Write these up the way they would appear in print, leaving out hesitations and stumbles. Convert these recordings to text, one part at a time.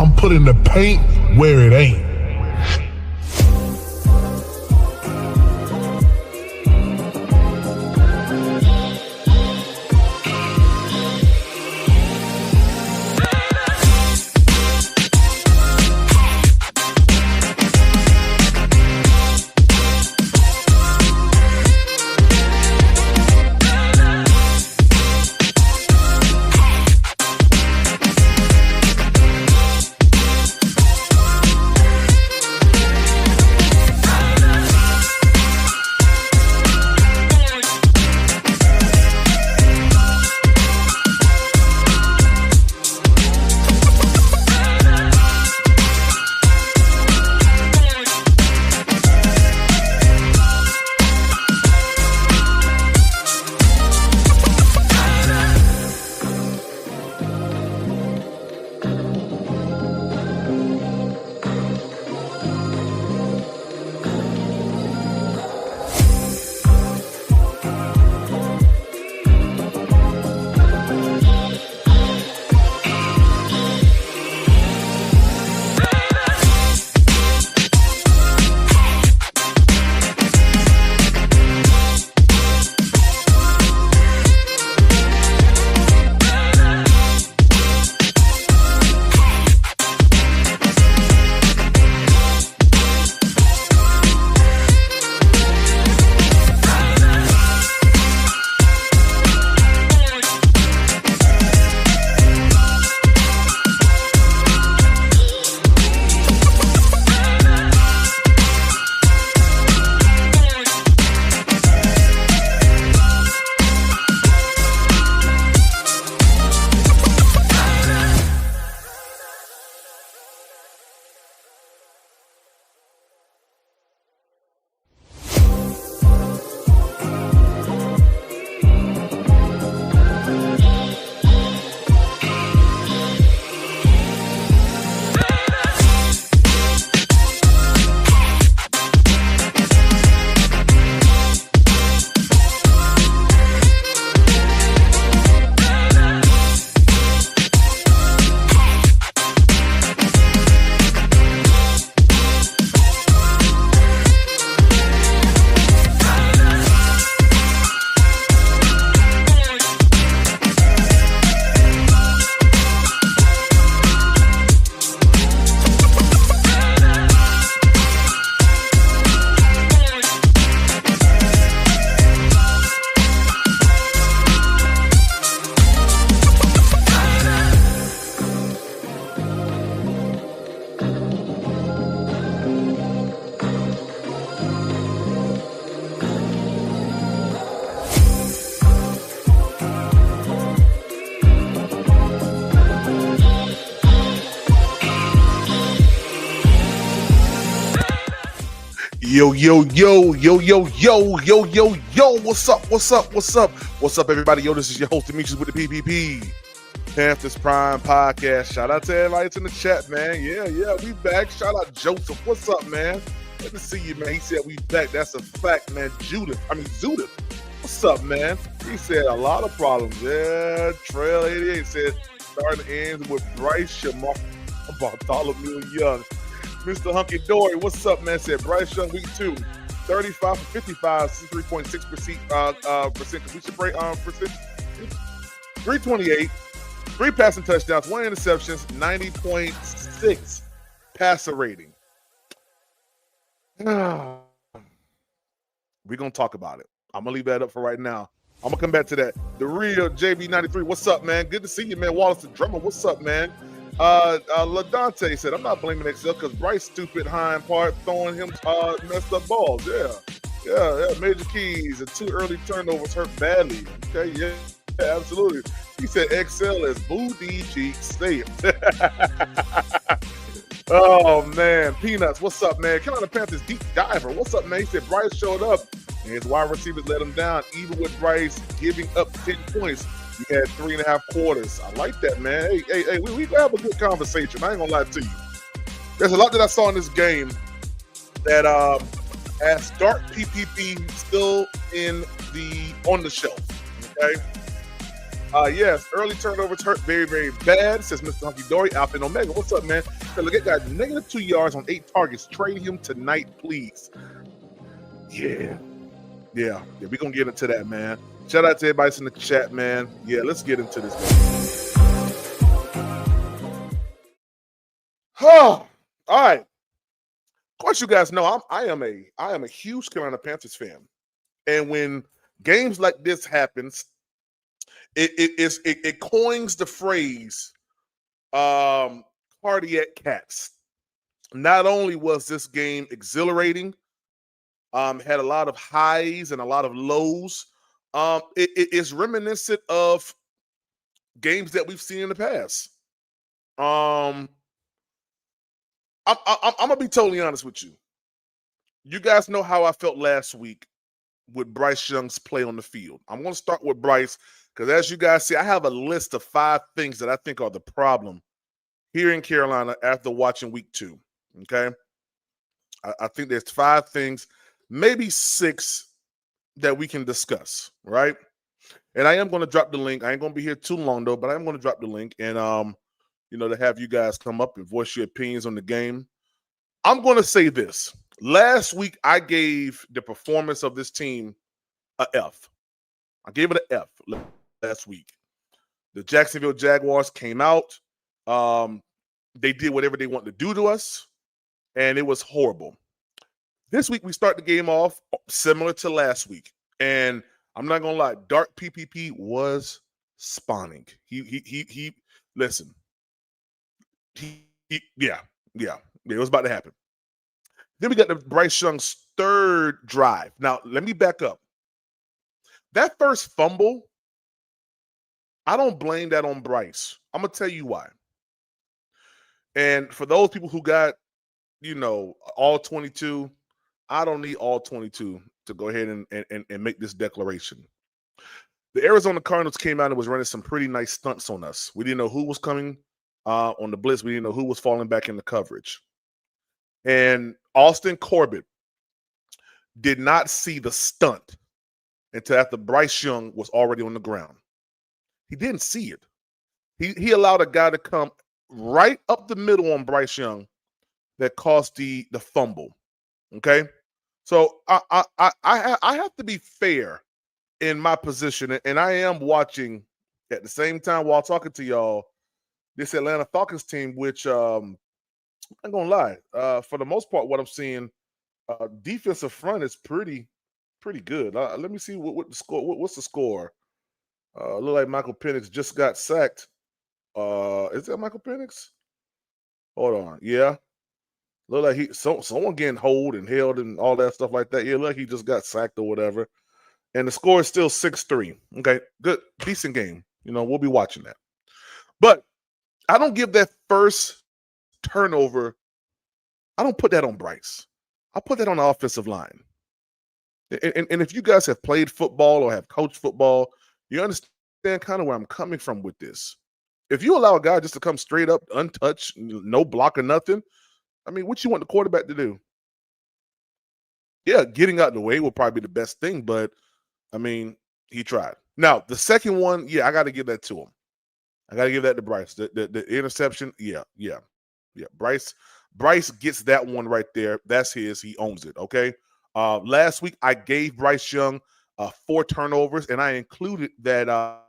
I'm putting the paint where it ain't. Yo, what's up, everybody? Yo, this is your host, Demetrius with the PPP, Panthers Prime Podcast. Shout out to everybody that's in the chat, man. Yeah, we back. Shout out Joseph. What's up, man? Good to see you, man. He said we back. That's a fact, man. Judith. What's up, man? He said a lot of problems. Yeah, Trail 88 said starting ends with Bryce Young, Bartholomew Young. Mr. Hunky Dory, what's up, man? Said Bryce Young week 2, 35 for 55, 63.6% completion rate, percent, 328, 3 passing touchdowns, 1 interceptions, 90.6 passer rating. We're gonna talk about it. I'm gonna leave that up for right now. I'm gonna come back to that. The real JB93, what's up, man? Good to see you, man. Wallace the drummer, what's up, man? LaDante said, I'm not blaming Excel because Bryce stupid hind part throwing him messed up balls. Yeah. Major keys and 2 early turnovers hurt badly. Okay, yeah, absolutely. He said Excel is booty cheeks. Say it. Oh man, Peanuts, what's up, man? Carolina Panthers deep diver, what's up, man? He said Bryce showed up and his wide receivers let him down, even with Bryce giving up 10 points. You had 3.5 quarters. I like that, man. Hey, we gonna have a good conversation. I ain't gonna lie to you. There's a lot that I saw in this game that has start PPP still on the shelf. Okay. Yes, early turnovers hurt very, very bad, says Mr. Hunky Dory, Alpha and Omega. What's up, man? Legette got negative -2 yards on 8 targets. Trade him tonight, please. Yeah. We're going to get into that, man. Shout out to everybody in the chat, man. Yeah, let's get into this, man. All right. Of course, you guys know I am a huge Carolina Panthers fan. And when games like this happens, it coins the phrase cardiac cats. Not only was this game exhilarating, had a lot of highs and a lot of lows. It's reminiscent of games that we've seen in the past. I'm gonna be totally honest with you. You guys know how I felt last week with Bryce Young's play on the field. I'm gonna start with Bryce because, as you guys see, I have a list of 5 things that I think are the problem here in Carolina after watching week 2. Okay, I think there's 5 things, maybe 6 that we can discuss, right? And I am going to drop the link. I ain't going to be here too long though, but I am going to drop the link and to have you guys come up and voice your opinions on the game. I'm going to say this. Last week I gave the performance of this team a F. I gave it an F last week. The Jacksonville Jaguars came out. They did whatever they wanted to do to us, and it was horrible. This week we start the game off similar to last week, and I'm not gonna lie, Dark PPP was spawning. He listen. It was about to happen. Then we got the Bryce Young's 3rd drive. Now let me back up. That first fumble, I don't blame that on Bryce. I'm gonna tell you why. And for those people who got, all 22, I don't need all 22 to go ahead and make this declaration. The Arizona Cardinals came out and was running some pretty nice stunts on us. We didn't know who was coming on the blitz. We didn't know who was falling back in the coverage. And Austin Corbett did not see the stunt until after Bryce Young was already on the ground. He didn't see it. He allowed a guy to come right up the middle on Bryce Young that caused the fumble. Okay, so I have to be fair in my position, and I am watching at the same time while talking to y'all this Atlanta Falcons team, which I'm not gonna lie, for the most part, what I'm seeing, defensive front is pretty good. Let me see what the score. What's the score? Look like Michael Penix just got sacked. Is that Michael Penix? Hold on, yeah. Look like someone getting hold and held and all that stuff like that. Yeah, look like he just got sacked or whatever. And the score is still 6-3. Okay, good, decent game. We'll be watching that. But I don't give that first turnover. I don't put that on Bryce. I put that on the offensive line. And if you guys have played football or have coached football, you understand kind of where I'm coming from with this. If you allow a guy just to come straight up, untouched, no block or nothing, I mean, what you want the quarterback to do? Yeah, getting out of the way will probably be the best thing, but I mean, he tried. Now, the second one, I got to give that to him. I got to give that to Bryce. The interception, yeah. Bryce gets that one right there. That's his. He owns it, okay? Last week, I gave Bryce Young 4 turnovers, and I included that I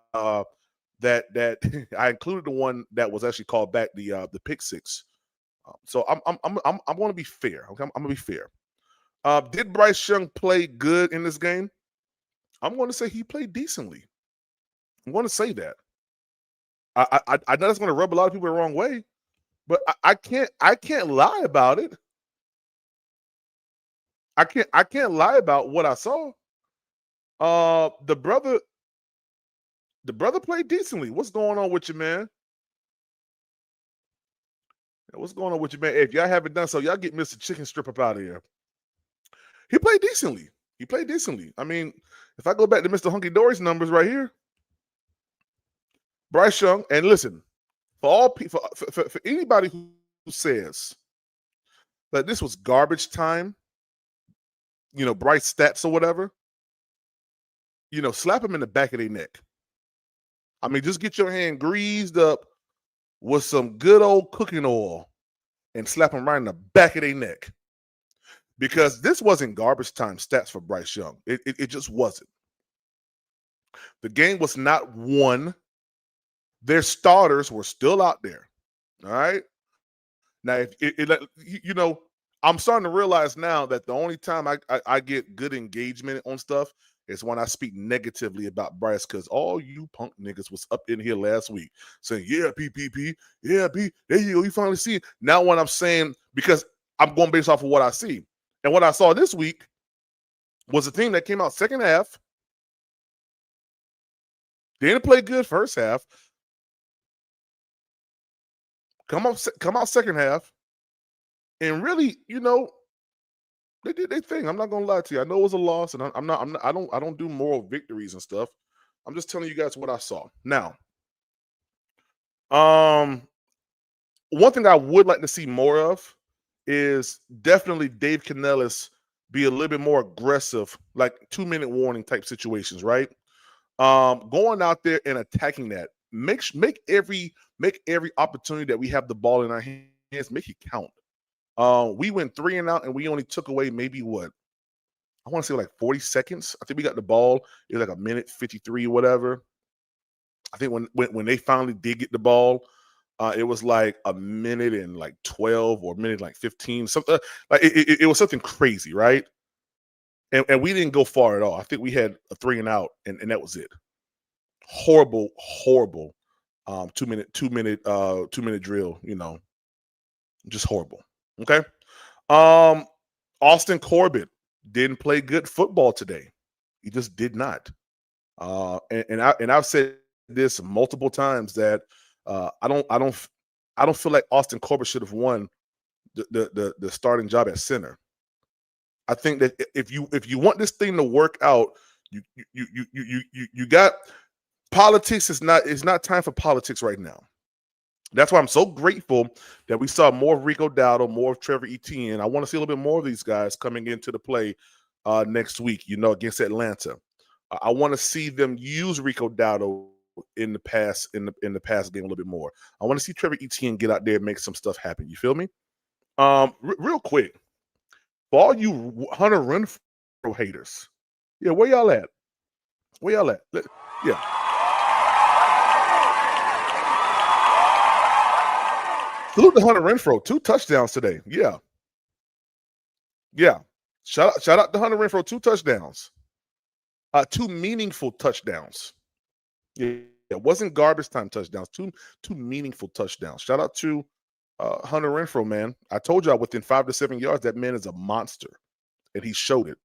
included the one that was actually called back, the pick 6. So I'm going to be fair. Okay, I'm going to be fair. Did Bryce Young play good in this game? I'm going to say he played decently. I'm going to say that. I know that's going to rub a lot of people the wrong way, but I can't lie about it. I can't lie about what I saw. The brother played decently. What's going on with you, man? What's going on with you, man? If y'all haven't done so, y'all get Mr. Chicken Strip up out of here. He played decently. I mean, if I go back to Mr. Hunky Dory's numbers right here, Bryce Young, and listen, for all people, for anybody who says that this was garbage time, Bryce stats or whatever, slap him in the back of their neck. I mean, just get your hand greased up with some good old cooking oil and slap them right in the back of their neck. Because this wasn't garbage time stats for Bryce Young. It just wasn't. The game was not won. Their starters were still out there. All right. Now, if I'm starting to realize now that the only time I get good engagement on stuff is when I speak negatively about Bryce, because all you punk niggas was up in here last week saying, yeah, PPP, yeah, P, there you go, you finally see it. Now what I'm saying, because I'm going based off of what I see. And what I saw this week was a team that came out second half. They didn't play good first half. Come out second half. And really, they did their thing. I'm not gonna lie to you. I know it was a loss, and I don't do moral victories and stuff. I'm just telling you guys what I saw. Now, one thing I would like to see more of is definitely Dave Canellis be a little bit more aggressive, like 2-minute warning type situations, right? Going out there and attacking that. Make every opportunity that we have the ball in our hands, make it count. We went 3 and out, and we only took away maybe what? I want to say like 40 seconds. I think we got the ball. It was like a minute 53 or whatever. I think when they finally did get the ball, it was like a minute and like 12 or a minute like 15. Something like it was something crazy, right? And we didn't go far at all. I think we had a 3 and out, and that was it. Horrible 2-minute drill, just horrible. Okay. Austin Corbett didn't play good football today. He just did not. And I've said this multiple times that I don't feel like Austin Corbett should have won the starting job at center. I think that if you want this thing to work out, you got politics. It's not time for politics right now. That's why I'm so grateful that we saw more of Rico Dowdle, more of Trevor Etienne. I want to see a little bit more of these guys coming into the play next week, against Atlanta. I want to see them use Rico Dowdle in the pass game a little bit more. I want to see Trevor Etienne get out there and make some stuff happen. You feel me? Real quick, for all you Hunter Renfrow haters, yeah, where y'all at? Yeah. Salute to Hunter Renfrow. 2 touchdowns today. Yeah. Shout out to Hunter Renfrow. 2 touchdowns. 2 meaningful touchdowns. Yeah, it wasn't garbage time touchdowns. Two meaningful touchdowns. Shout out to Hunter Renfrow, man. I told y'all within 5 to 7 yards, that man is a monster, and he showed it.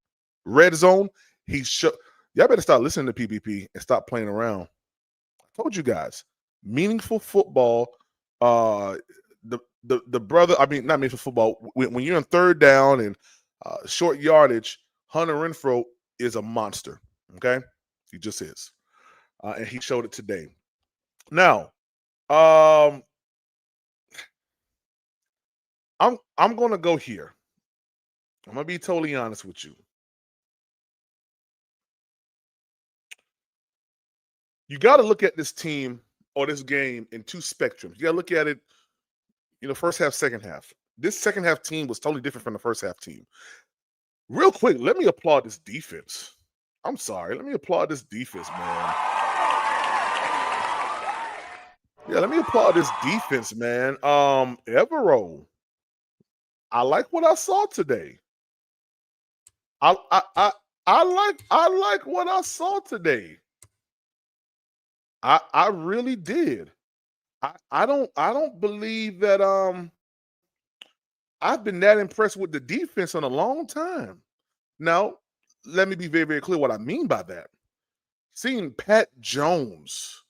Red zone, y'all better start listening to PPP and stop playing around. I told you guys, meaningful football. The brother, I mean, not meaningful football. When you're in third down and short yardage, Hunter Renfrow is a monster. Okay, he just is, and he showed it today. Now, I'm gonna go here. I'm gonna be totally honest with you. You got to look at this team or this game in 2 spectrums. You got to look at it, first half, second half. This second half team was totally different from the first half team. Real quick, let me applaud this defense. I'm sorry. Let me applaud this defense, man. Yeah, let me applaud this defense, man. Evero, I like what I saw today. I like what I saw today. I really did. I don't believe that I've been that impressed with the defense in a long time. Now, let me be very, very clear what I mean by that. Seeing Pat Jones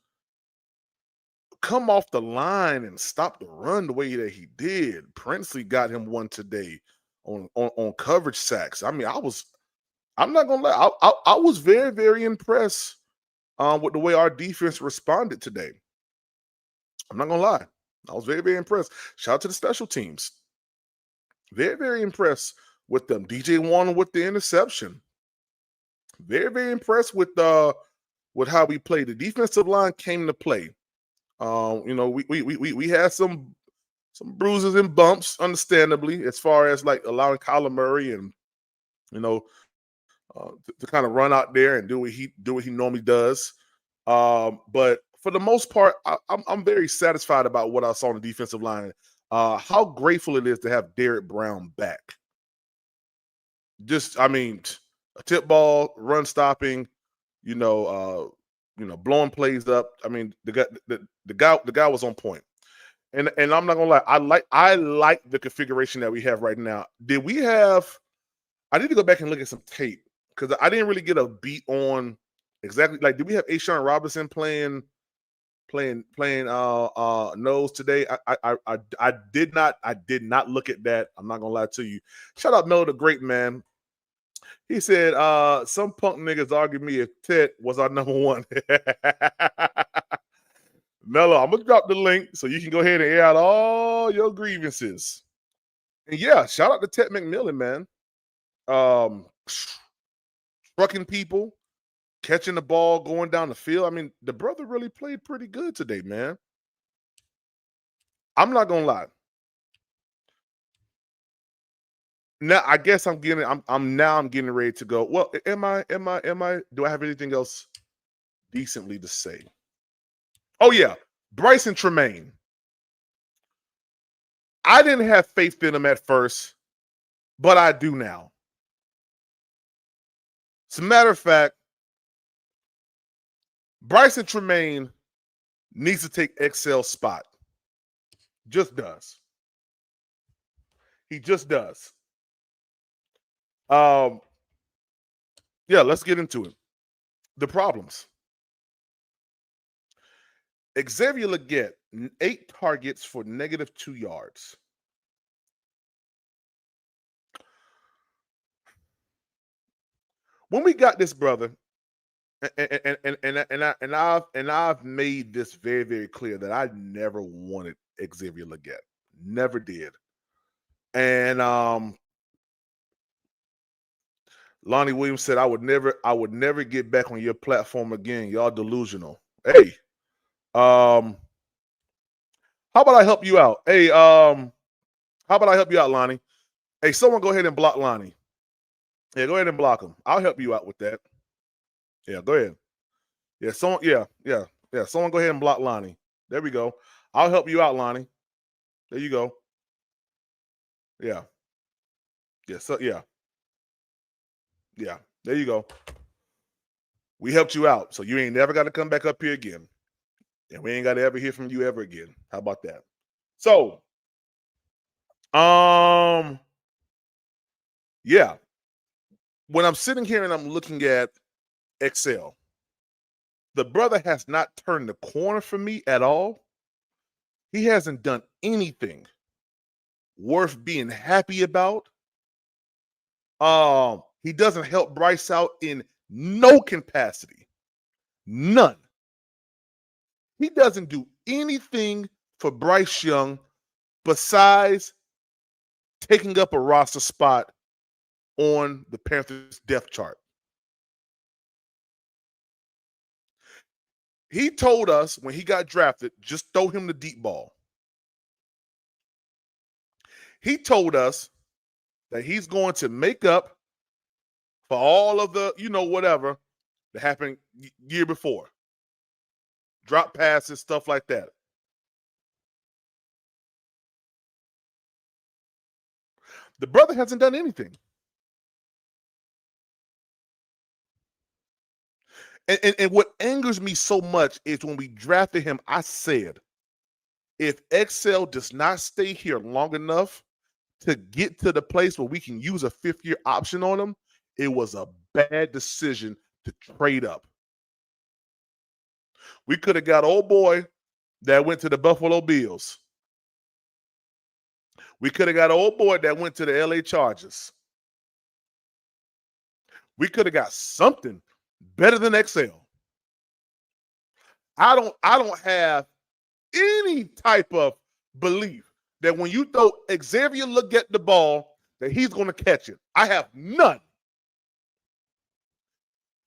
come off the line and stop the run the way that he did. Princely got him one today on coverage sacks. I mean, I'm not gonna lie, I was very, very impressed with the way our defense responded today. I'm not gonna lie. I was very, very impressed. Shout out to the special teams. Very, very impressed with them. DJ Warner with the interception. Very, very impressed with with how we played. The defensive line came to play. We had some bruises and bumps, understandably, as far as like allowing Kyler Murray and to kind of run out there and do what he normally does. But for the most part, I'm very satisfied about what I saw on the defensive line. How grateful it is to have Derrick Brown back. A tip ball, run stopping, blowing plays up. I mean, the guy was on point. And I'm not gonna lie, I like the configuration that we have right now. I need to go back and look at some tape because I didn't really get a beat on exactly, like, did we have Ashawn Robinson playing nose today? I did not look at that. I'm not gonna lie to you. Shout out Melo the Great Man. He said, some punk niggas argued me if Ted was our number one. Melo, I'm gonna drop the link so you can go ahead and air out all your grievances. And yeah, shout out to Ted McMillan, man. Trucking people, catching the ball, going down the field. I mean, the brother really played pretty good today, man. I'm not gonna lie. Now, I guess I'm getting ready to go. Well, am I? Do I have anything else decently to say? Oh yeah, Bryce and Tremaine. I didn't have faith in him at first, but I do now. As a matter of fact, Bryson Tremaine needs to take Excel's spot. Just does. He just does. Yeah, let's get into it. The problems. Xavier Legette, 8 targets for -2 yards. When we got this brother, and I've made this very, very clear that I never wanted Xavier Legette. Never did. And Lonnie Williams said, I would never get back on your platform again. Y'all delusional. Hey, how about I help you out? Hey, how about I help you out, Lonnie? Hey, someone go ahead and block Lonnie. Yeah, go ahead and block him. I'll help you out with that. Yeah, go ahead. Yeah, someone go ahead and block Lonnie. There we go. I'll help you out, Lonnie. There you go. Yeah. Yeah, Yeah, there you go. We helped you out, so you ain't never got to come back up here again. And we ain't got to ever hear from you ever again. How about that? So, yeah. When I'm sitting here and I'm looking at Excel, the brother has not turned the corner for me at all. He hasn't done anything worth being happy about. He doesn't help Bryce out in no capacity. None. He doesn't do anything for Bryce Young besides taking up a roster spot on the Panthers depth chart. He told us when he got drafted, just throw him the deep ball. He told us that he's going to make up for all of the, whatever that happened year before. Drop passes, stuff like that. The brother hasn't done anything. And what angers me so much is when we drafted him, I said, if Excel does not stay here long enough to get to the place where we can use a 5th-year option on him, it was a bad decision to trade up. We could have got old boy that went to the Buffalo Bills. We could have got old boy that went to the LA Chargers. We could have got something better than Excel. I don't have any type of belief that when you throw Xavier Legette the ball, that he's going to catch it. I have none.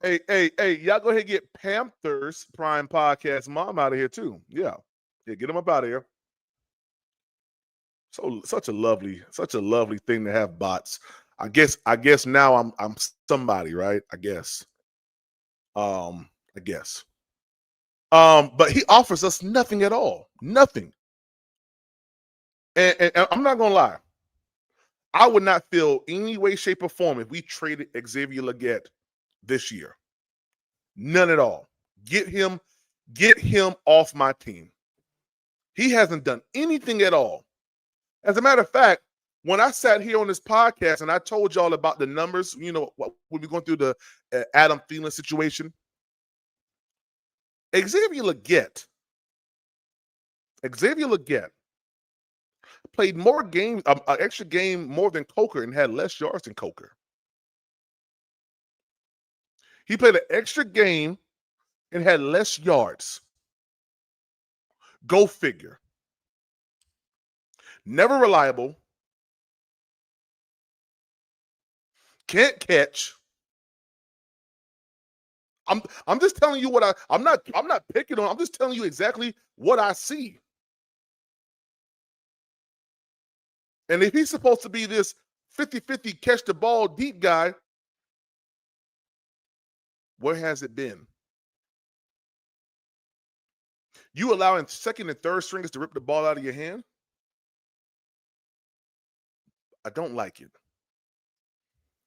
Hey, y'all go ahead and get Panthers Prime Podcast Mom out of here too. Yeah, get them up out of here. So such a lovely thing to have bots. I guess now I'm somebody, right? I guess. I guess. But he offers us nothing at all. Nothing. And I'm not gonna lie. I would not feel any way, shape, or form if we traded Xavier Legette this year. None at all. Get him off my team. He hasn't done anything at all. As a matter of fact, when I sat here on this podcast and I told y'all about the numbers, what we'll be going through the Adam Thielen situation. Xavier Legette played more games, an extra game more than Coker, and had less yards than Coker. He played an extra game and had less yards. Go figure. Never reliable. Can't catch. I'm just telling you what I'm not picking on. I'm just telling you exactly what I see. And if he's supposed to be this 50-50 catch the ball deep guy, where has it been? You allowing second and third stringers to rip the ball out of your hand? I don't like it.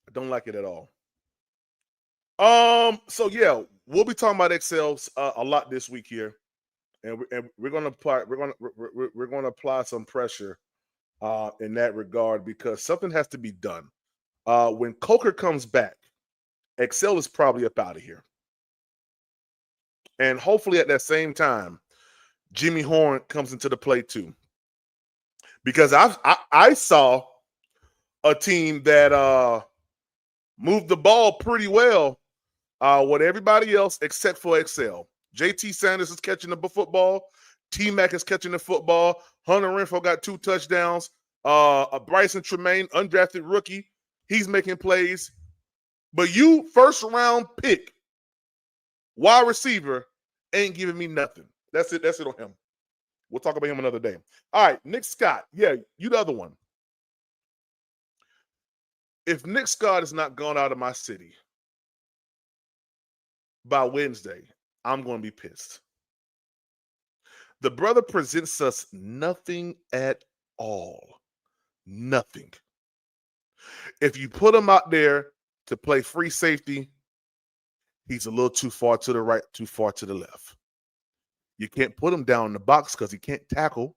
I don't like it at all. So yeah, we'll be talking about XLs a lot this week here, and we're gonna apply some pressure in that regard because something has to be done. When Coker comes back, XL is probably up out of here, and hopefully at that same time, Jimmy Horn comes into the play too, because I saw a team that moved the ball pretty well with everybody else except for XL. JT Sanders is catching the football. T-Mac is catching the football. Hunter Renfrow got 2 touchdowns. Bryson Tremaine, undrafted rookie, he's making plays. But you, first round pick, wide receiver, ain't giving me nothing. That's it on him. We'll talk about him another day. All right, Nick Scott. Yeah, you the other one. If Nick Scott is not gone out of my city by Wednesday, I'm going to be pissed. The brother presents us nothing at all. Nothing. If you put him out there to play free safety, he's a little too far to the right, too far to the left. You can't put him down in the box because he can't tackle.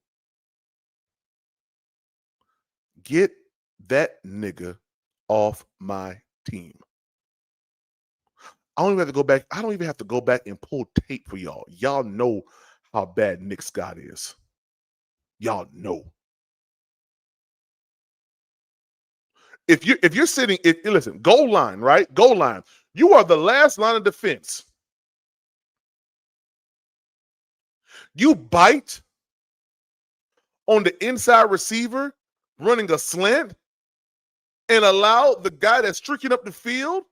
Get that nigga off my team. I don't even have to go back and pull tape for y'all. Y'all know how bad Nick Scott is. Y'all know. If you're sitting, listen, goal line, right? Goal line. You are the last line of defense. You bite on the inside receiver running a slant and allow the guy that's streaking up the field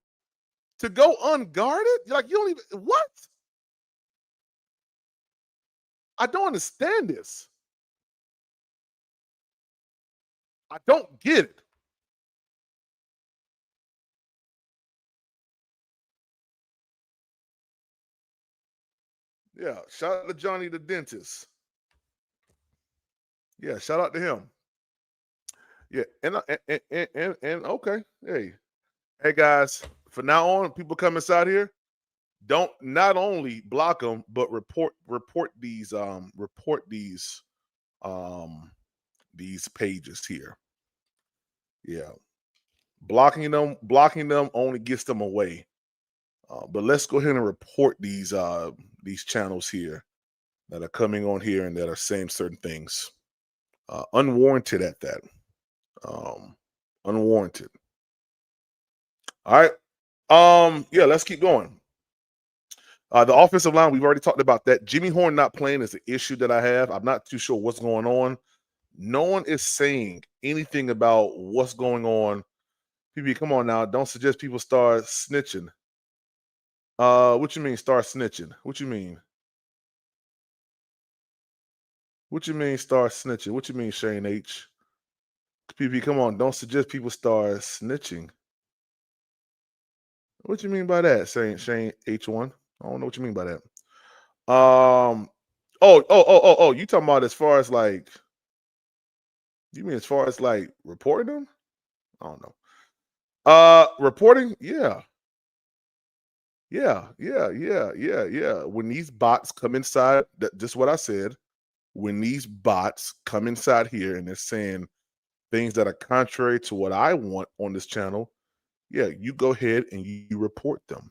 to go unguarded? Like, you don't even, what? I don't understand this. I don't get it. Yeah, shout out to Johnny the dentist. Yeah, shout out to him. Yeah, and okay, hey guys, from now on, people come inside here, don't not only block them, but report these pages here. Yeah, blocking them only gets them away. But let's go ahead and report these channels here that are coming on here and that are saying certain things, unwarranted at that, unwarranted. All right, yeah, let's keep going. The offensive line, we've already talked about that. Jimmy Horn not playing is the issue that I have. I'm not too sure what's going on. No one is saying anything about what's going on. PB, come on now. Don't suggest people start snitching. What you mean start snitching? What you mean? What you mean start snitching? What you mean, Shane H? PP, come on, don't suggest people start snitching. What you mean by that, Shane H1? I don't know what you mean by that. You talking about as far as like you mean as far as like reporting them? I don't know. Reporting, yeah. Yeah. When these bots come inside, just what I said. When these bots come inside here and they're saying things that are contrary to what I want on this channel, yeah, you go ahead and you report them.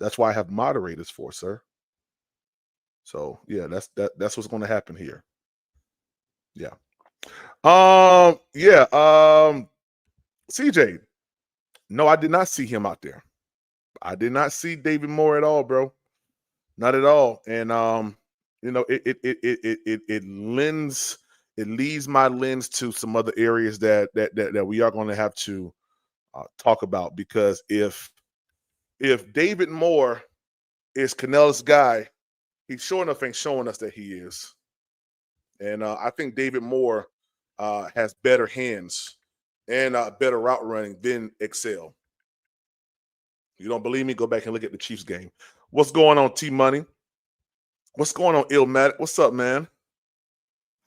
That's why I have moderators for, sir. So yeah, that's what's going to happen here. Yeah. Yeah. CJ. No, I did not see him out there. I did not see David Moore at all, bro. Not at all. And it leads my lens to some other areas that we are going to have to talk about, because if David Moore is Canel's guy, he sure enough ain't showing us that he is. And I think David Moore has better hands and better route running than Excel. You don't believe me? Go back and look at the Chiefs game. What's going on, T Money? What's going on, Illmatic? What's up, man?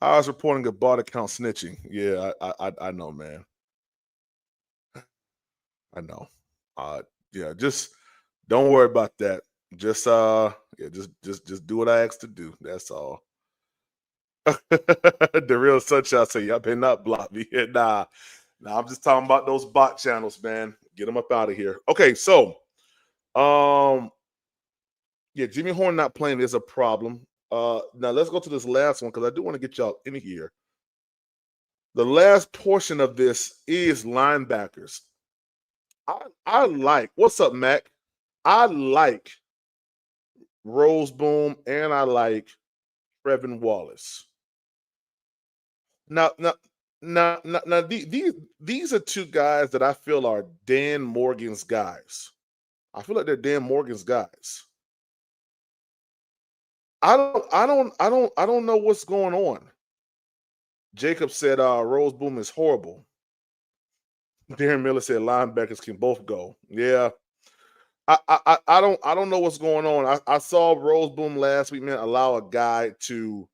I was reporting a bot account snitching. Yeah, I know, man. I know. Yeah, just don't worry about that. Just just do what I asked to do. That's all. The real sunshine say, y'all better not block me. Nah, I'm just talking about those bot channels, man. Get them up out of here. Okay, so yeah, Jimmy Horn not playing is a problem. Now let's go to this last one, because I do want to get y'all in here. The last portion of this is linebackers. I like, what's up, Mac? I like Roseboom and I like Trevin Wallace. Now, these are two guys that I feel are Dan Morgan's guys. I feel like they're Dan Morgan's guys. I don't know what's going on. Jacob said Roseboom is horrible. Darren Miller said linebackers can both go. Yeah. I don't know what's going on. I saw Roseboom last week, man, allow a guy to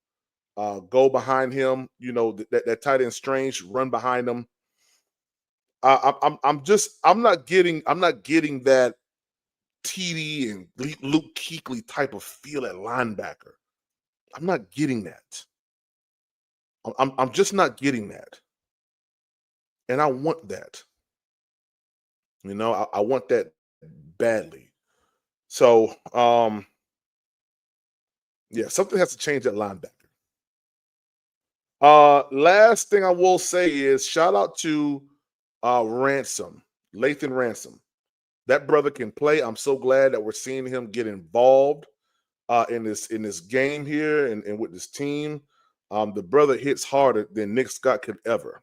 go behind him. You know, that tight end Strange run behind him. I'm not getting that TD and Luke Kuechly type of feel at linebacker. I'm not getting that. I'm just not getting that, and I want that. You know, I want that badly. So, yeah, something has to change at linebacker. Last thing I will say is shout out to Ransom, Lathan Ransom. That brother can play. I'm so glad that we're seeing him get involved in this game here and with this team. The brother hits harder than Nick Scott could ever.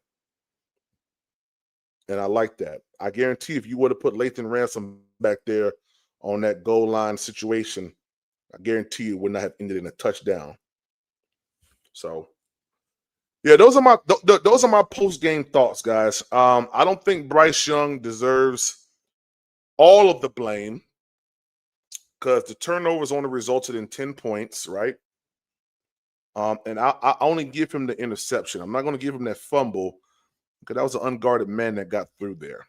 And I like that. I guarantee if you would have put Lathan Ransom back there on that goal line situation, I guarantee you would not have ended in a touchdown. So, yeah, those are my post game thoughts, guys. I don't think Bryce Young deserves all of the blame, because the turnovers only resulted in 10 points, right? And I only give him the interception. I'm not going to give him that fumble, because that was an unguarded man that got through there.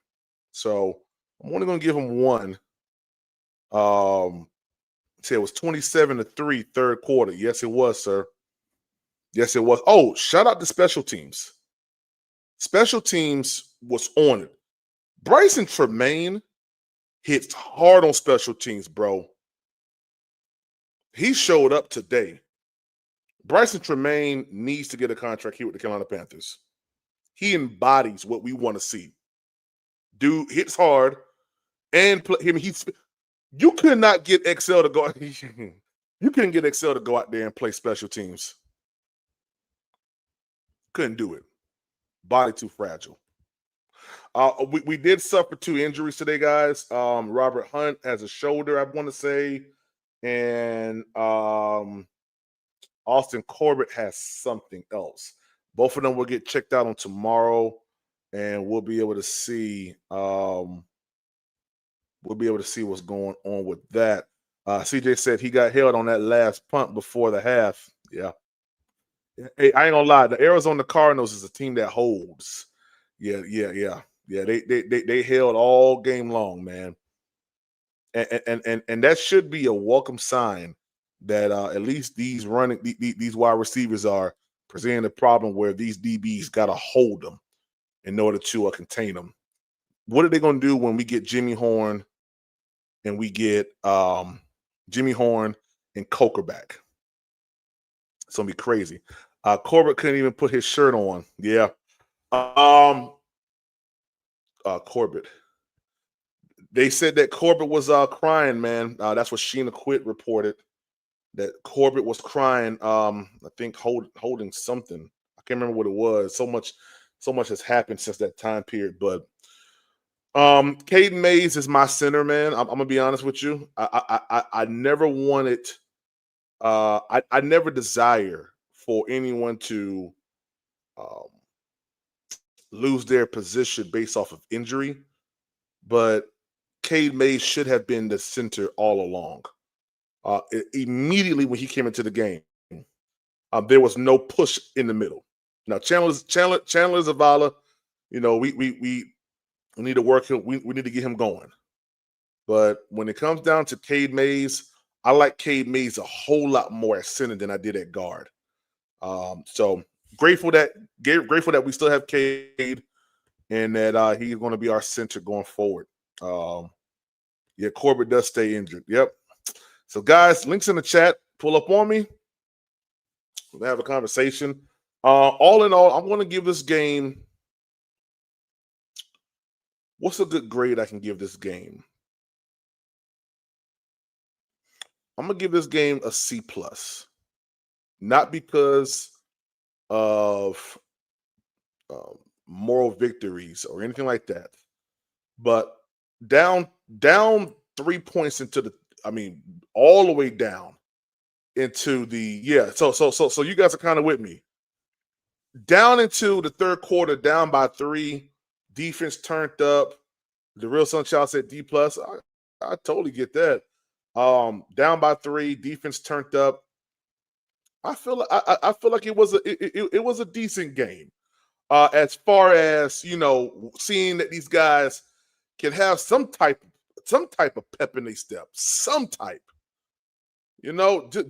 So I'm only going to give him one. Say it was 27-3 third quarter. Yes, it was, sir. Yes, it was. Oh, shout out to special teams. Special teams was on it. Bryson Tremaine hits hard on special teams, bro. He showed up today. Bryson Tremaine needs to get a contract here with the Carolina Panthers. He embodies what we want to see. Dude hits hard and play him. You could not get XL to go. You couldn't get XL to go out there and play special teams. Couldn't do it. Body too fragile. We did suffer 2 injuries today, guys. Robert Hunt has a shoulder, I want to say, and Austin Corbett has something else. Both of them will get checked out on tomorrow, and we'll be able to see. We'll be able to see what's going on with that. CJ said he got held on that last punt before the half. Yeah. Hey, I ain't gonna lie. The Arizona Cardinals is a team that holds. Yeah. They held all game long, man. And that should be a welcome sign that at least these wide receivers are presenting a problem where these DBs got to hold them in order to contain them. What are they going to do when we get Jimmy Horn and we get Jimmy Horn and Coker back? It's going to be crazy. Corbett couldn't even put his shirt on. Yeah. Corbett. They said that Corbett was crying, man. That's what Sheena Quit reported. That Corbett was crying. I think holding something. I can't remember what it was. So much has happened since that time period. But Caden Mays is my center, man. I'm gonna be honest with you. I never wanted. I never desire for anyone to lose their position based off of injury, but Cade Mays should have been the center all along. Immediately when he came into the game, there was no push in the middle. Now Chandler Zavala, we need to work him. We need to get him going. But when it comes down to Cade Mays, I like Cade Mays a whole lot more at center than I did at guard. So grateful that we still have Cade and that he's going to be our center going forward. Yeah, Corbett does stay injured. Yep. So guys, links in the chat. Pull up on me. We'll have a conversation. All in all, I'm going to give this game. What's a good grade I can give this game? I'm going to give this game a C+. Not because of moral victories or anything like that, but down 3 points into all the way down into the So you guys are kind of with me. Down into the third quarter, down by 3, defense turned up. The real Sunchild said D+. I totally get that. Down by 3, defense turned up. I feel like it was a decent game. As far as seeing that these guys can have some type of pep in their step, some type.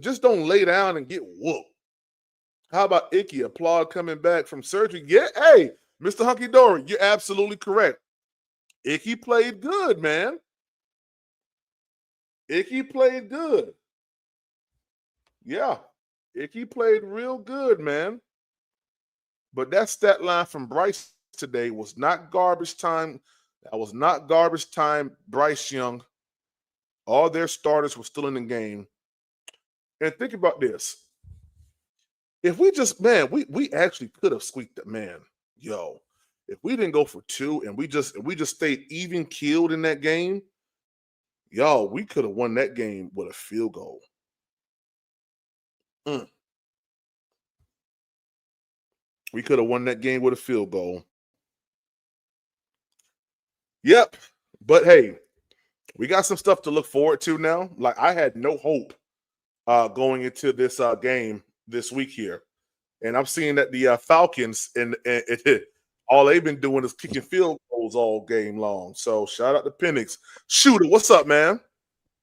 Just don't lay down and get whooped. How about Icky? Applaud coming back from surgery. Yeah, hey, Mr. Hunky Dory, you're absolutely correct. Icky played good, man. Icky played good. Yeah, Icky played real good, man. But that stat line from Bryce today was not garbage time. That was not garbage time. Bryce Young. All their starters were still in the game. And think about this. If we just, we actually could have squeaked it, man. Yo, if we didn't go for 2 and we just stayed even keeled in that game, yo, we could have won that game with a field goal. We could have won that game with a field goal. Yep. But hey, we got some stuff to look forward to now. Like, I had no hope going into this game this week here. And I'm seeing that the Falcons and all they've been doing is kicking field goals all game long. So shout out to Penix. Shooter, what's up, man?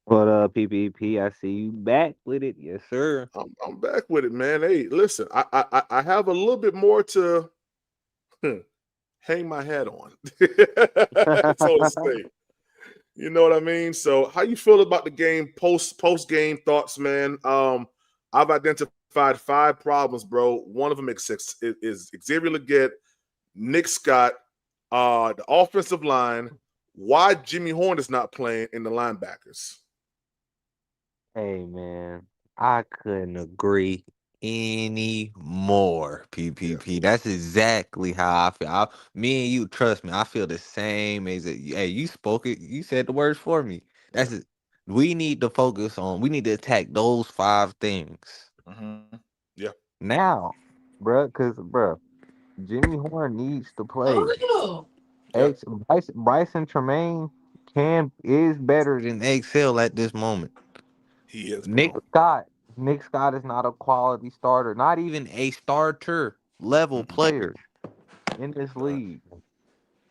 What up, PPP? I see you back with it. Yes, sir. I'm back with it, man. Hey, listen, I have a little bit more to hang my hat on, so to say. You know what I mean? So how you feel about the game, post game thoughts, man? I've identified 5 problems, bro. One of them is Xavier Legette, Nick Scott, the offensive line, why Jimmy Horn is not playing, in the linebackers. Hey, man, I couldn't agree anymore. Yeah. PPP. That's exactly how I feel. Me and you, trust me, I feel the same as it. Hey, you spoke it. You said the words for me. Yeah. That's it. We need to focus on. We need to attack those 5 things Mm-hmm. Yeah. now, bruh, because, bruh, Jimmy Horn needs to play. Yeah. Bryson Tremaine is better than excel at this moment. He is, Nick bro. Scott. Nick Scott is not a quality starter, not even a starter level Mm-mm. player in He's this not. league.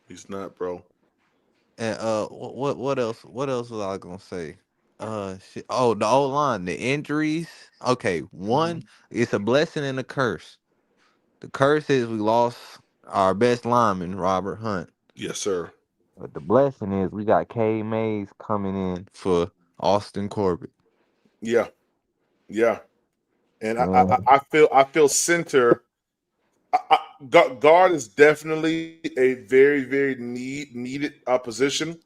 He's not, bro. And what else? What else was I gonna say? Shit. Oh, the O line, the injuries. Okay, Mm-hmm. one, it's a blessing and a curse. The curse is we lost our best lineman, Robert Hunt. Yes, sir. But the blessing is we got K Mays coming in. For Austin Corbett. Yeah. Yeah. And Man, I feel center. Guard is definitely a very very needed position,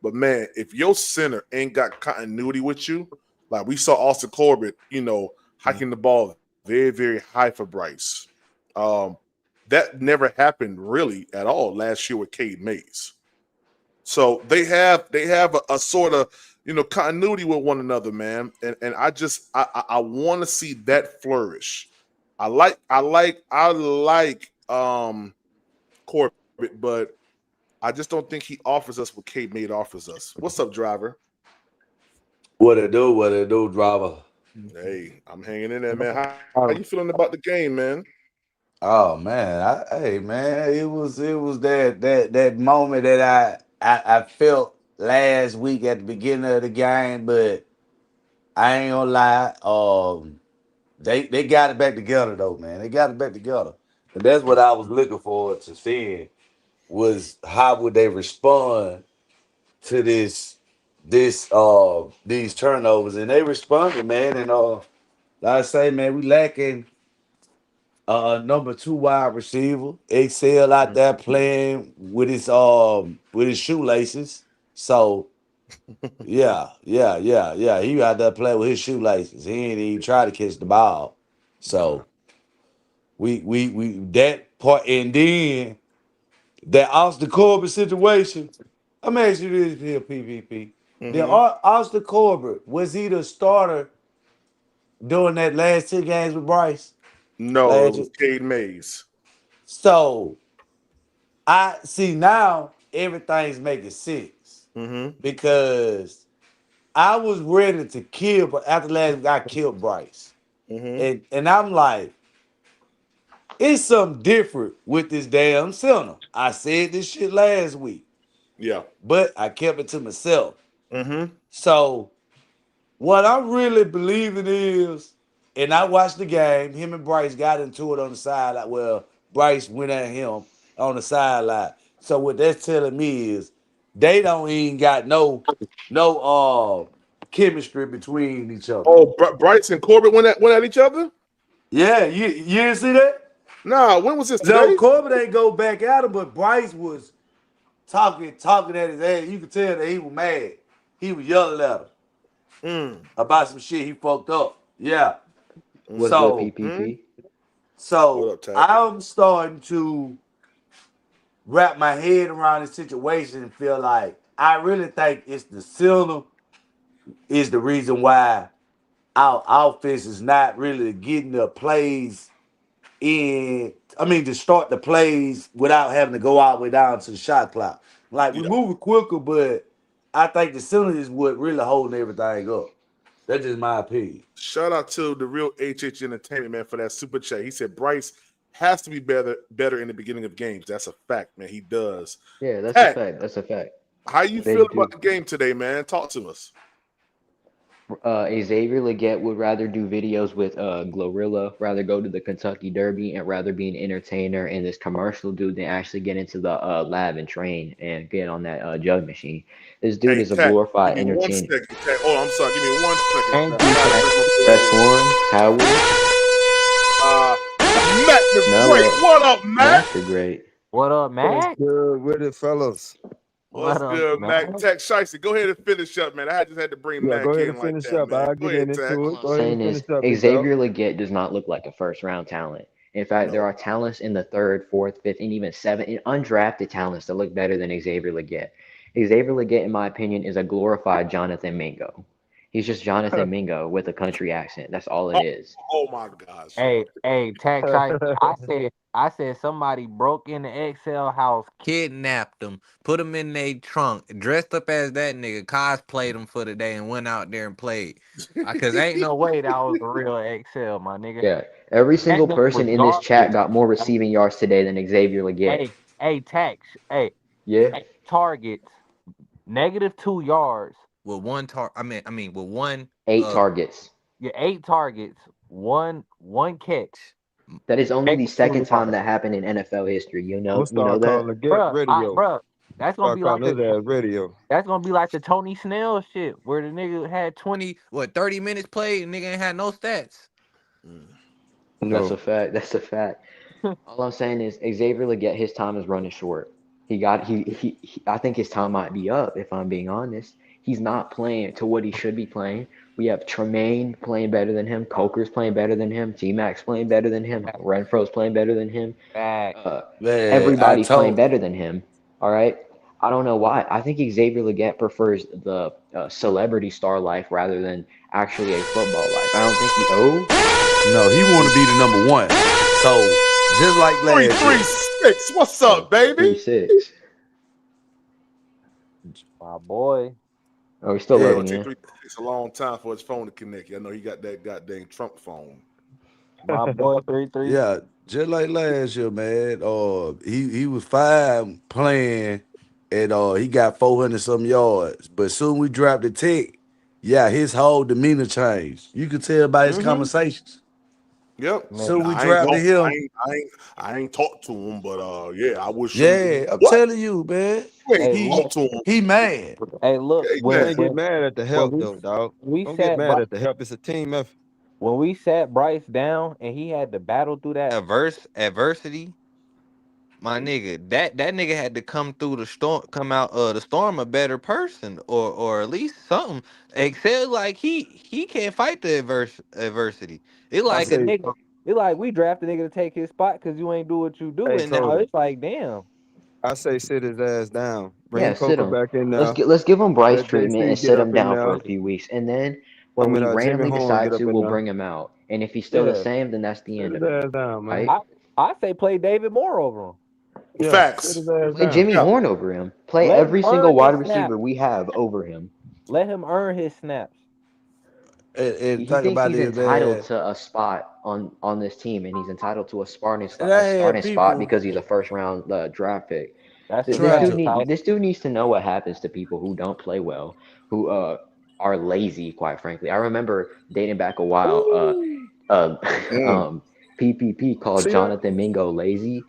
but man, if your center ain't got continuity with you, like we saw Austin Corbett, hiking the ball very very high for Bryce. Um, that never happened really at all last year with Cade Mays. So they have a sort of continuity with one another, man, and I want to see that flourish. I like Corbett, but I just don't think he offers us what Cade Made offers us. What's up, driver? What it do? What it do, driver? Hey, I'm hanging in there, man. How you uh, feeling about the game, man? Oh man, hey man, it was that moment that I felt last week at the beginning of the game, but I ain't gonna lie. They got it back together though, man. They got it back together, and that's what I was looking forward to seeing was how would they respond to these turnovers, and they responded, man. And like I say, man, we lacking number two wide receiver. Excel out there playing with his shoelaces. So yeah. He out there playing with his shoelaces. He ain't even try to catch the ball. Nah. So we that part, and then that Austin Corbett situation. I'm asking you this here, PVP. The Mm-hmm. Austin Corbett, was he the starter during that last 2 games with Bryce No, it last was year? Cade Mays. So I see now everything's making sense Mm-hmm. because I was ready to kill, but after last week I killed Bryce, Mm-hmm. and I'm like, it's something different with this damn center. I said this shit last week, Yeah. but I kept it to myself. Mm-hmm. So what I'm really believing is, and I watched the game. Him and Bryce got into it on the sideline. Well, Bryce went at him on the sideline. So what that's telling me is they don't even got no chemistry between each other. Oh, Bryce and Corbett went at each other. Yeah, you didn't see that? Nah, when was this No, today? Corbin ain't go back at him, but Bryce was talking at his ass. You could tell that he was mad. He was yelling at him Mm. about some shit he fucked up. Yeah. what's good, So Mm. PPP? What So up, Tactic? I'm starting to wrap my head around the situation and feel like I really think it's the ceiling is the reason why our offense is not really getting the plays in. I mean, to start the plays without having to go all the way down to the shot clock. Like we Yeah. moving quicker, but I think the ceiling is what really holding everything up. That's just my opinion. Shout out to the real HH Entertainment, man, for that super chat. He said Bryce has to be better in the beginning of games. That's a fact, man. He does. Yeah, that's a Tack, fact. That's a fact. how you They feel about do. the game today, man? Talk to us. Xavier Legette would rather do videos with Glorilla, rather go to the Kentucky Derby, and rather be an entertainer and this commercial dude than actually get into the lab and train and get on that jug machine. This dude Hey, is a Tack, give glorified me one entertainer. second. Tack. Oh, I'm sorry. Give me 1 second. Thank I you, gotta Tack. bring my boy Press in. one, Howard. Uh, Matt the Great. Mello. What up, Matt? Matt the Great. What up, What's Mac? good with it, fellas? What's good, Mac? Tech Shiesty, go ahead and finish up, man. I just had to bring Mac go ahead in and like finish that, up. man. I'll Go get ahead, into Tech. it. All Go I'm ahead and saying is finish up, big dog. Xavier Legette does not look like a first round talent. In fact, there are talents in the third, fourth, fifth, and even seventh, and undrafted talents that look better than Xavier Legette. Xavier Legette, in my opinion, is a glorified Jonathan Mingo. He's just Jonathan Mingo with a country accent. That's all it is. Oh my gosh. Hey, tax I said somebody broke in the Excel house, kidnapped them, put them in their trunk, dressed up as that nigga, cosplayed them for the day, and went out there and played. Cause ain't no way that was the real Excel, my nigga. Yeah, every That single nigga person was in this chat garbage. got more receiving yards today than Xavier Legette. Hey, tax. Hey, Yeah, targets, -2 yards with one with one 8 targets. 8 targets, one catch. That is only the second -2 time yards. that happened in NFL history. I'm gonna You know start calling that? the get radio. Bruh, that's gonna Start be like calling his ass radio. that's gonna be like the Tony Snell shit, where the nigga had 30 minutes played, and nigga ain't had no stats. That's No. a fact. That's a fact. All I'm saying is Xavier Legette, his time is running short. I think his time might be up, if I'm being honest. He's not playing to what he should be playing. We have Tremaine playing better than him, Coker's playing better than him, T-Mac's playing better than him, Renfro's playing better than him. Fact. Man, Everybody's playing better than him. All right. I don't know why. I think Xavier Legette prefers the celebrity star life rather than actually a football life. I don't think he. Oh, no, he want to be the number one. So just like last year. 336. What's up, baby? 3-6. My boy. Oh, we're still Yeah, loading it in. takes a long time for his phone to connect. I know he got that goddamn Trump phone. My boy 3-3. Yeah, just like last year, man. He was fine playing, and he got 400 some yards. But soon we dropped the Tech. Yeah, his whole demeanor changed. You could tell by his conversations. Yep. Man, So we I ain't drafted him. I ain't talked to him, but yeah, I wish him. Yeah, I'm What? telling you, man. You ain't Hey, talked to him. He mad. Hey, look, Hey, You man. can't get mad at the help, though, dog. we Don't get sat mad at the help. It's a team effort. when we sat Bryce down and he had to battle through that adversity, my nigga, that nigga had to come through the storm, come out the storm a better person, or at least something. Excel like he can't fight the adversity. It I like a say, nigga. It like we draft a nigga to take his spot because you ain't do what you do, hey, and now Cody, it's like damn. I say sit his ass down. Yeah, Bring sit Coker him. back in Let's there. give him Bryce Let treatment and JC get sit up him in down for there. a few weeks, and then when we Jimmy randomly Horn decide get up to, in we'll there. bring him out. And if he's still the Yeah, same, then that's the sit end his of it. ass down, man. Right? I say play David Moore over him. Yeah, Facts. sit his ass Play down. Jimmy Yeah. Horn over him. Play Let him every earn single wide his receiver snaps. we have over him. Let him earn his snaps. And He think thinks about he's this, entitled man. to a spot on this team, and he's entitled to a starting And I had spot people because he's a first round draft pick. That's a try to. This dude needs to know what happens to people who don't play well, who are lazy. Quite frankly, I remember dating back a while. PPP called See that? Jonathan Mingo lazy.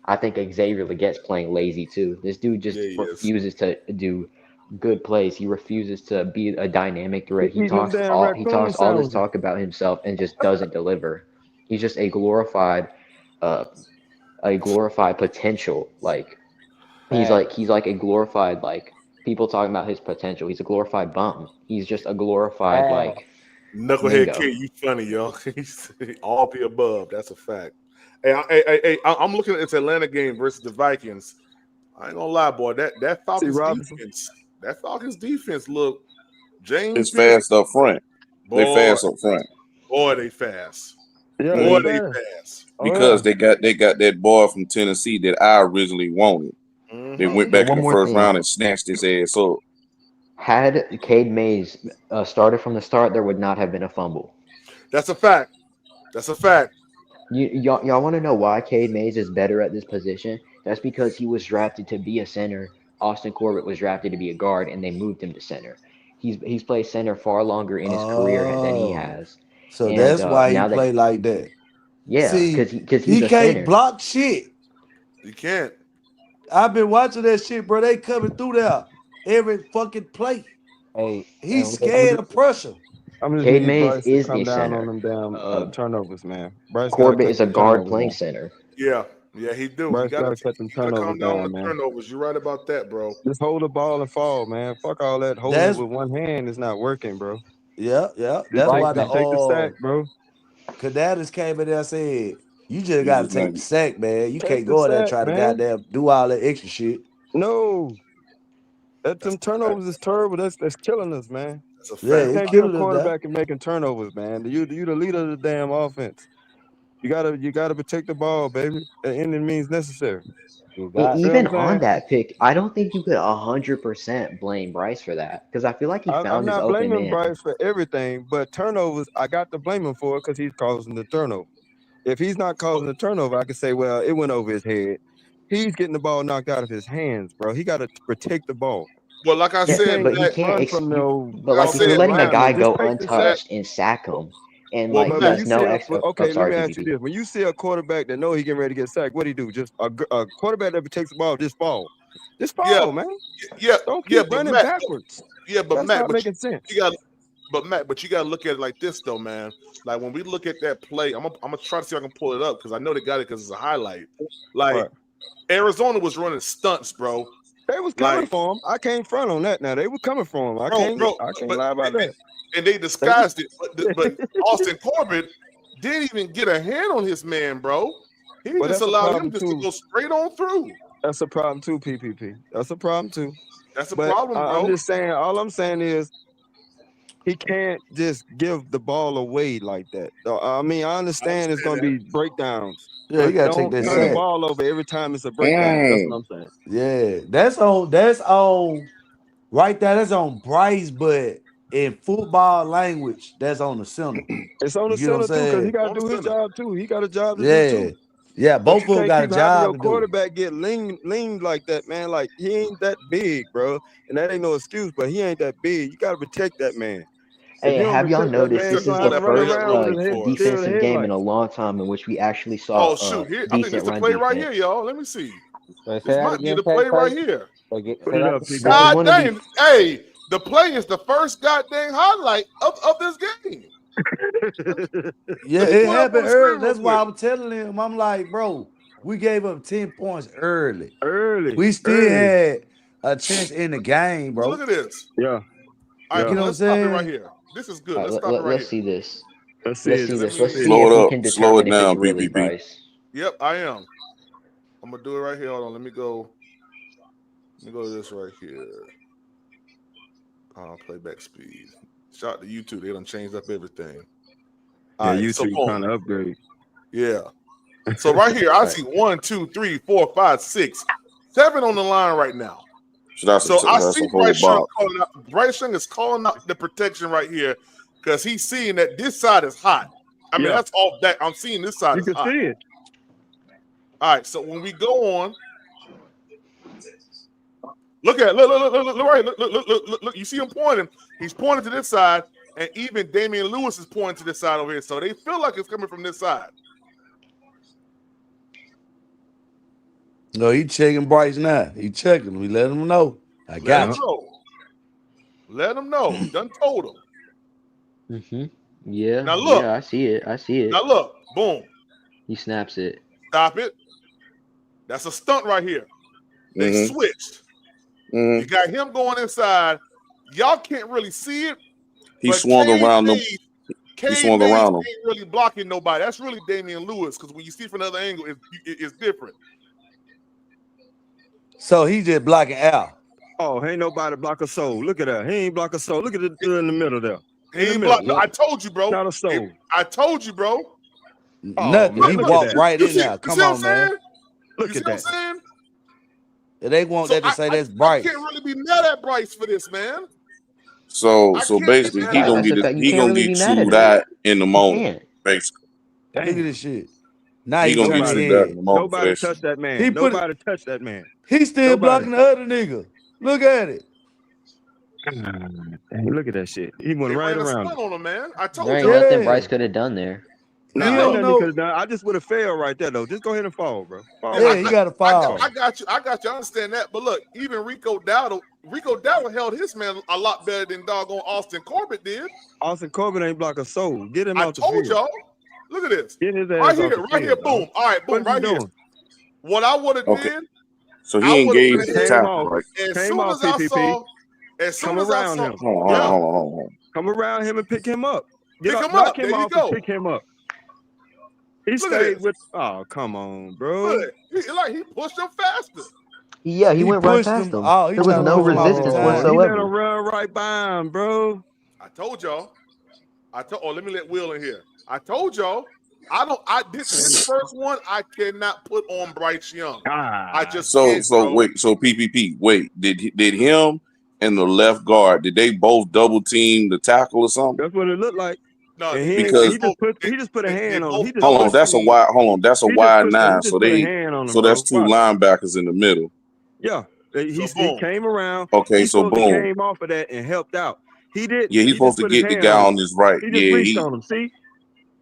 I think Xavier Legette's playing lazy too. This dude just Yeah, he is. refuses to do good plays. He refuses to be a dynamic threat. He eating them damn He raccoon talks all this sandwiches. talk about himself and just doesn't deliver. He's just a glorified potential. Like he's like a glorified like people talking about his potential. He's a glorified bum. He's just a glorified like Knucklehead Mingo. kid, you funny, yo. He's all the above. That's a fact. I'm looking at this Atlanta game versus the Vikings. I ain't gonna lie, boy. That Falcons Robinson. defense look. James It's fast up front. They boy, fast up front they fast. Yeah, Boy, they they fast. fast. Oh, because yeah. they got that boy from Tennessee that I originally wanted. They went back in One the more first thing. round and snatched his ass up. Had Cade Mays started from the start, there would not have been a fumble. That's a fact. That's a fact. Y'all want to know why Cade Mays is better at this position? That's because he was drafted to be a center. Austin Corbett was drafted to be a guard, and they moved him to center. He's played center far longer in his career than he has. So And that's why he now play like that. yeah, See, because he he's a can't center. block shit. You can't. I've been watching that shit, bro. They coming through there every fucking play. Hey, He's scared of pressure. I'm just Cade need Mays Bryce to is come the down center. on them damn turnovers, man. Bryce got to Corbett cut is a the guard turnovers, playing man. center. Yeah. Yeah, he do. Bryce You gotta cut them gotta calm turnovers down on down, the man. turnovers. You're right about that, bro. Just hold the ball and fall, man. Fuck all that holding That's with one hand is not working, bro. yeah. Just That's Bryce, why take the the take the sack, bro. Canadas came in there and said, you just You gotta just take like the sack, man. You Take can't the go in there and sack, try to man. goddamn do all that extra shit. No, them That's turnovers is terrible. That's killing us, man. a Yeah, You fact. it's can't be a killing us now. quarterback and making turnovers, man. You the leader of the damn offense. You gotta protect the ball, baby. At any means necessary. You And got You to. know even what I'm on saying? that pick, I don't think you could 100% blame Bryce for that because I feel like he I'm found his not open blaming man. Bryce for everything, but turnovers, I got to blame him for it because he's causing the turnover. If he's not causing the turnover, I can say, well, it went over his head. He's getting the ball knocked out of his hands, bro. He got to protect the ball. Well, like I Yeah, You said, can't but he Matt, can't. run from no But like I like if you're said, offensive letting a Matt, guy lineman. Just go take the sack. untouched and sack him, and well, like But he when Matt, has you see no a extra. Oh, okay, let sorry, me ask you PPP. this: when you see a quarterback that know he getting ready to get sacked, what do he do? Just a quarterback that takes the ball, just fall, yeah, man. yeah, Don't yeah, keep but running Matt, backwards. but That's Matt, not making sense. you got, but you got to look at it like this, though, man. Like when we look at that play, I'm gonna try to see if I can pull it up because I know they got it because it's a highlight. Like Right. Arizona was running stunts, bro. They was coming Like, for him. I can't front on that. Now they were coming for him. I bro, can't but lie about that. and they They was, disguised it, but Austin Corbett didn't even get a hand on his man, bro. He well, just that's a allowed him problem just to too. go straight on through. That's a problem too, PPP. That's a problem too. That's a But problem, I'm bro. just saying. All I'm saying is he can't just give the ball away like that. I mean, I understand it's understand going to be breakdowns, Yeah, you but gotta take don't that turn the sack. ball over every time it's a breakdown. That's what I'm saying. Yeah, that's on right there. That's on Bryce, but in football language, that's on the center. It's on You the get what I'm center too, because he saying? got On to the do his center. job too. He got a job to do Yeah. too. Yeah, But both you of them can't got a keep having job your to do. quarterback get lean like that, man. Like he ain't that big, bro. And that ain't no excuse, but he ain't that big. You got to protect that man. If Hey, you don't have y'all protect that noticed man, this he's Exactly is gonna what the have to that run play first that around we're with looking his head for. dead with defensive game in a headlights. long time in which we actually saw Oh shoot! Here, I think decent it's the run play right here, defense. y'all. Let me see. Say This that might be again, the play right Price. here. Put Say it that. up, That was PPP. God one of the dang! Hey, the play is the first goddamn highlight of this game. Yeah, Let me it pull it up on happened the early. screen real That's why quick. I'm telling him. I'm like, bro, we gave up 10 points early. early. We still had a chance in the game, So bro. look at this. Yeah, All You right, yeah. get boom. what I'm Let's stop it right saying? here. This is good. All Let's right, stop it right let's here. see this. Let's see Let's it. see Let this. me. Let's see Slow if it we up. can Slow it determine if it's down, really PPP. Bryce. Yep, I am. I'm gonna do it right here. Hold on. Let me go. Let me go to this right here. Playback speed. Shout out to YouTube. They done changed up everything. All Yeah, right. So YouTube trying boom. to upgrade. Yeah. So right here, I Right. see 1, 2, 3, 4, 5, 6, 7 on the line right now. So that's So I that's see a whole Bryce Young box. calling out. Bryce Young is calling out the protection right here because he's seeing that this side is hot. I mean, Yeah, that's all that I'm seeing. This side you is can hot. see it. All right. So when we go on, look at it. Look right. Look. You see him pointing. He's pointing to this side, and even Damian Lewis is pointing to this side over here. So they feel like it's coming from this side. No, he checking Bryce now. He checking. We let him know. I Let him got you. know. Let him know. Done told him. Yeah, Now look. yeah, I see it. I see Now it. look. Boom. He snaps it. Stop it. That's a stunt right here. They switched. You got him going inside. Y'all can't really see it, He but swung around them. He swung Mays around him. ain't really blocking nobody. That's really Damian Lewis because when you see it from another angle, it's different. So he just blocking out. Oh, ain't nobody block a soul. Look at that. He ain't block a soul. Look at it in the middle there. He ain't blocking. No, I told you, bro. Not a soul. I told you, bro. Oh Nothing. man, He look at walked that. right You in see? there. You Come see what I'm on, man. saying? Look You see at what I'm that. saying? They want So that to say that's I Bryce. can't really be mad at Bryce for this, man. So I so can't be basically, mad he at gonna That's him. a get it. fact. You He can't gonna really get be mad at chewed him. out in the You moment. can't. Basically, Look at this shit. Now he he gonna turning get his chewed out in head. the moment for Nobody that shit. touched that man. He put it. Nobody touched that man. He's still Nobody. blocking the other nigga. Look at it. Dang, look at that shit. He went They right ran a around stunt him. on him, man. I There told ain't y'all. nothing Yeah. Bryce could have done there. He Nah, ain't don't nothing he could know. have done. I just would have failed right there though. Just go ahead and fall, bro. Fall Yeah, Yeah, right he there. got to fall. I got you. I understand that. But look, even Rico Dowdle held his man a lot better than doggone Austin Corbett did. Austin Corbett ain't block a soul. Get him I out the told field. y'all. Look at this. Get his Right ass off here, the right here, field, dog. boom. All right, What boom, is he right here. doing? What I would have Okay. did, So I he would have engaged went the ahead. Came tackle, off. right? As Came soon off as I PPP. saw, as soon Come as I around saw, him. Hold yeah, on. Come around him and pick him up. pick him Knock up. him There you off and go. pick him up. He Look at stayed this. with. Oh, come on, bro. Look, he pushed him faster. Yeah, he went right pushed past him. him. Oh, he There was tried to no push him off every resistance time. He let whatsoever. him run right by him, bro. I told y'all. Let me let Will in here. I told y'all. This first one I cannot put on Bryce Young. I just can't. Bro. Wait, so PPP, wait, did him and the left guard, did they both double team the tackle or something? That's what it looked like. No, And because he just put a hand on him. hold on, that's a wide 9. So that's two linebackers in the middle. Yeah, he came around. Okay, He so boom. came off of that and helped out. He didn't. Yeah, he's supposed to get the guy on his right. He just reached on him. See.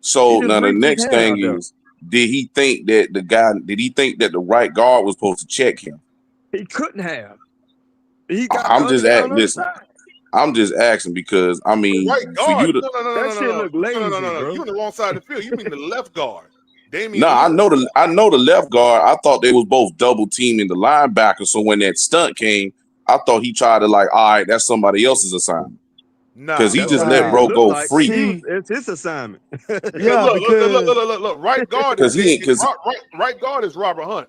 So now the next thing is, did he think that the right guard was supposed to check him? He couldn't have. He got. I'm just asking because I mean, right guard. for you to that shit look lazy, bro. You on the wrong side of the field. You mean the left guard? No, I know the left guard. I thought they was both double teaming the linebacker. So when that stunt came, I thought he tried to all right, that's somebody else's assignment. Because he just let bro go free. It's his assignment. Yeah, look. Right guard right guard is Robert Hunt.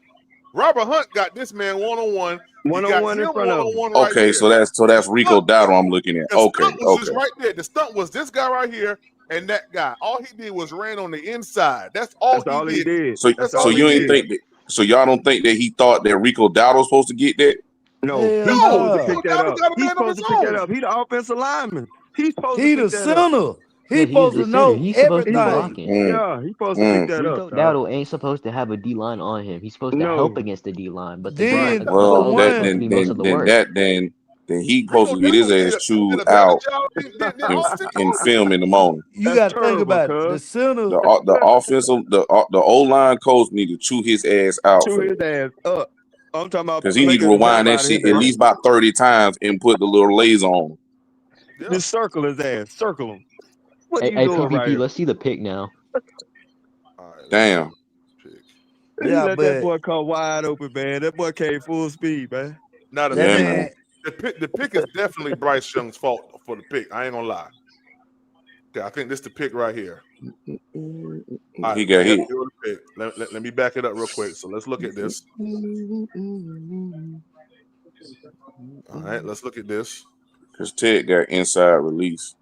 Robert Hunt got this man one-on-one in front of him. Okay, so that's Rico Dowdle I'm looking at. Okay. Just right there. The stunt was this guy right here and that guy. All he did was ran on the inside. That's all he did. So you ain't think that? So y'all don't think that he thought that Rico Dowdle was supposed to get that? No, he's supposed to pick that up. He's supposed to pick that up. He's the offensive lineman. He's supposed to pick that up. center. He's supposed to know everything. Yeah, he's supposed to pick that up. Rico Dowdle ain't supposed to have a D line on him. He's supposed to help against the D line, but then he supposed to get his ass chewed out in film in the morning. You got to think about it. The center, the offensive, the O-line coach need to chew his ass out. Chew his ass up. I'm talking about because he need to rewind that shit at least about 30 times and put the little laser on. Just circle his ass. Circle him. Hey, PPP, right, let's see the pick now. Damn. Yeah, let that boy come wide open, man. That boy came full speed, man. Now the pick is definitely Bryce Young's fault for the pick. I ain't gonna lie. Okay, I think this is the pick right here. Right, he got hit. Let me back it up real quick. So let's look at this. All right, let's look at this. Because Ted got inside release.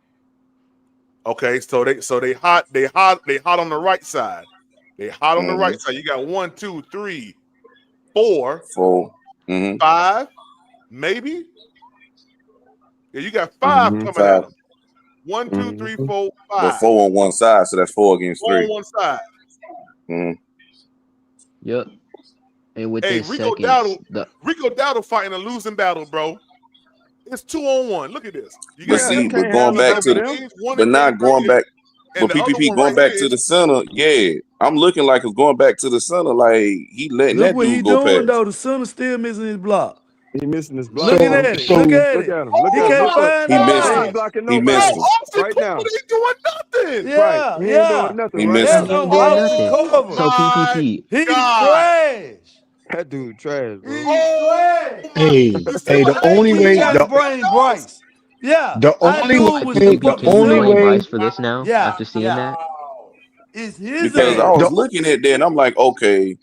Okay, so they hot on the right side. They hot on the right side. You got 1, 2, 3, 4, 5, maybe. Yeah, you got 5 coming at them. 1, 2, 3, 4, 5. But 4 on one side, so that's 4 against 3. 4 on one side. Yep. And with this Rico Dowdle fighting a losing battle, bro. It's 2-on-1. Look at this. You but going back to PPP going back to the center. Yeah, I'm looking like it's going back to the center. Like he letting that dude go past. Look what he doing though. The center still missing his block. He missing his block. Look at it. Look at him. He missed him. Right now. He ain't doing nothing. Yeah, He ain't doing nothing. He missed him. So PPP. He's trash. That dude trash, bro. Hey, the only way to blame Bryce. Yeah. The only way Bryce for this now after seeing that. It's his because I was looking at that and I'm like, okay,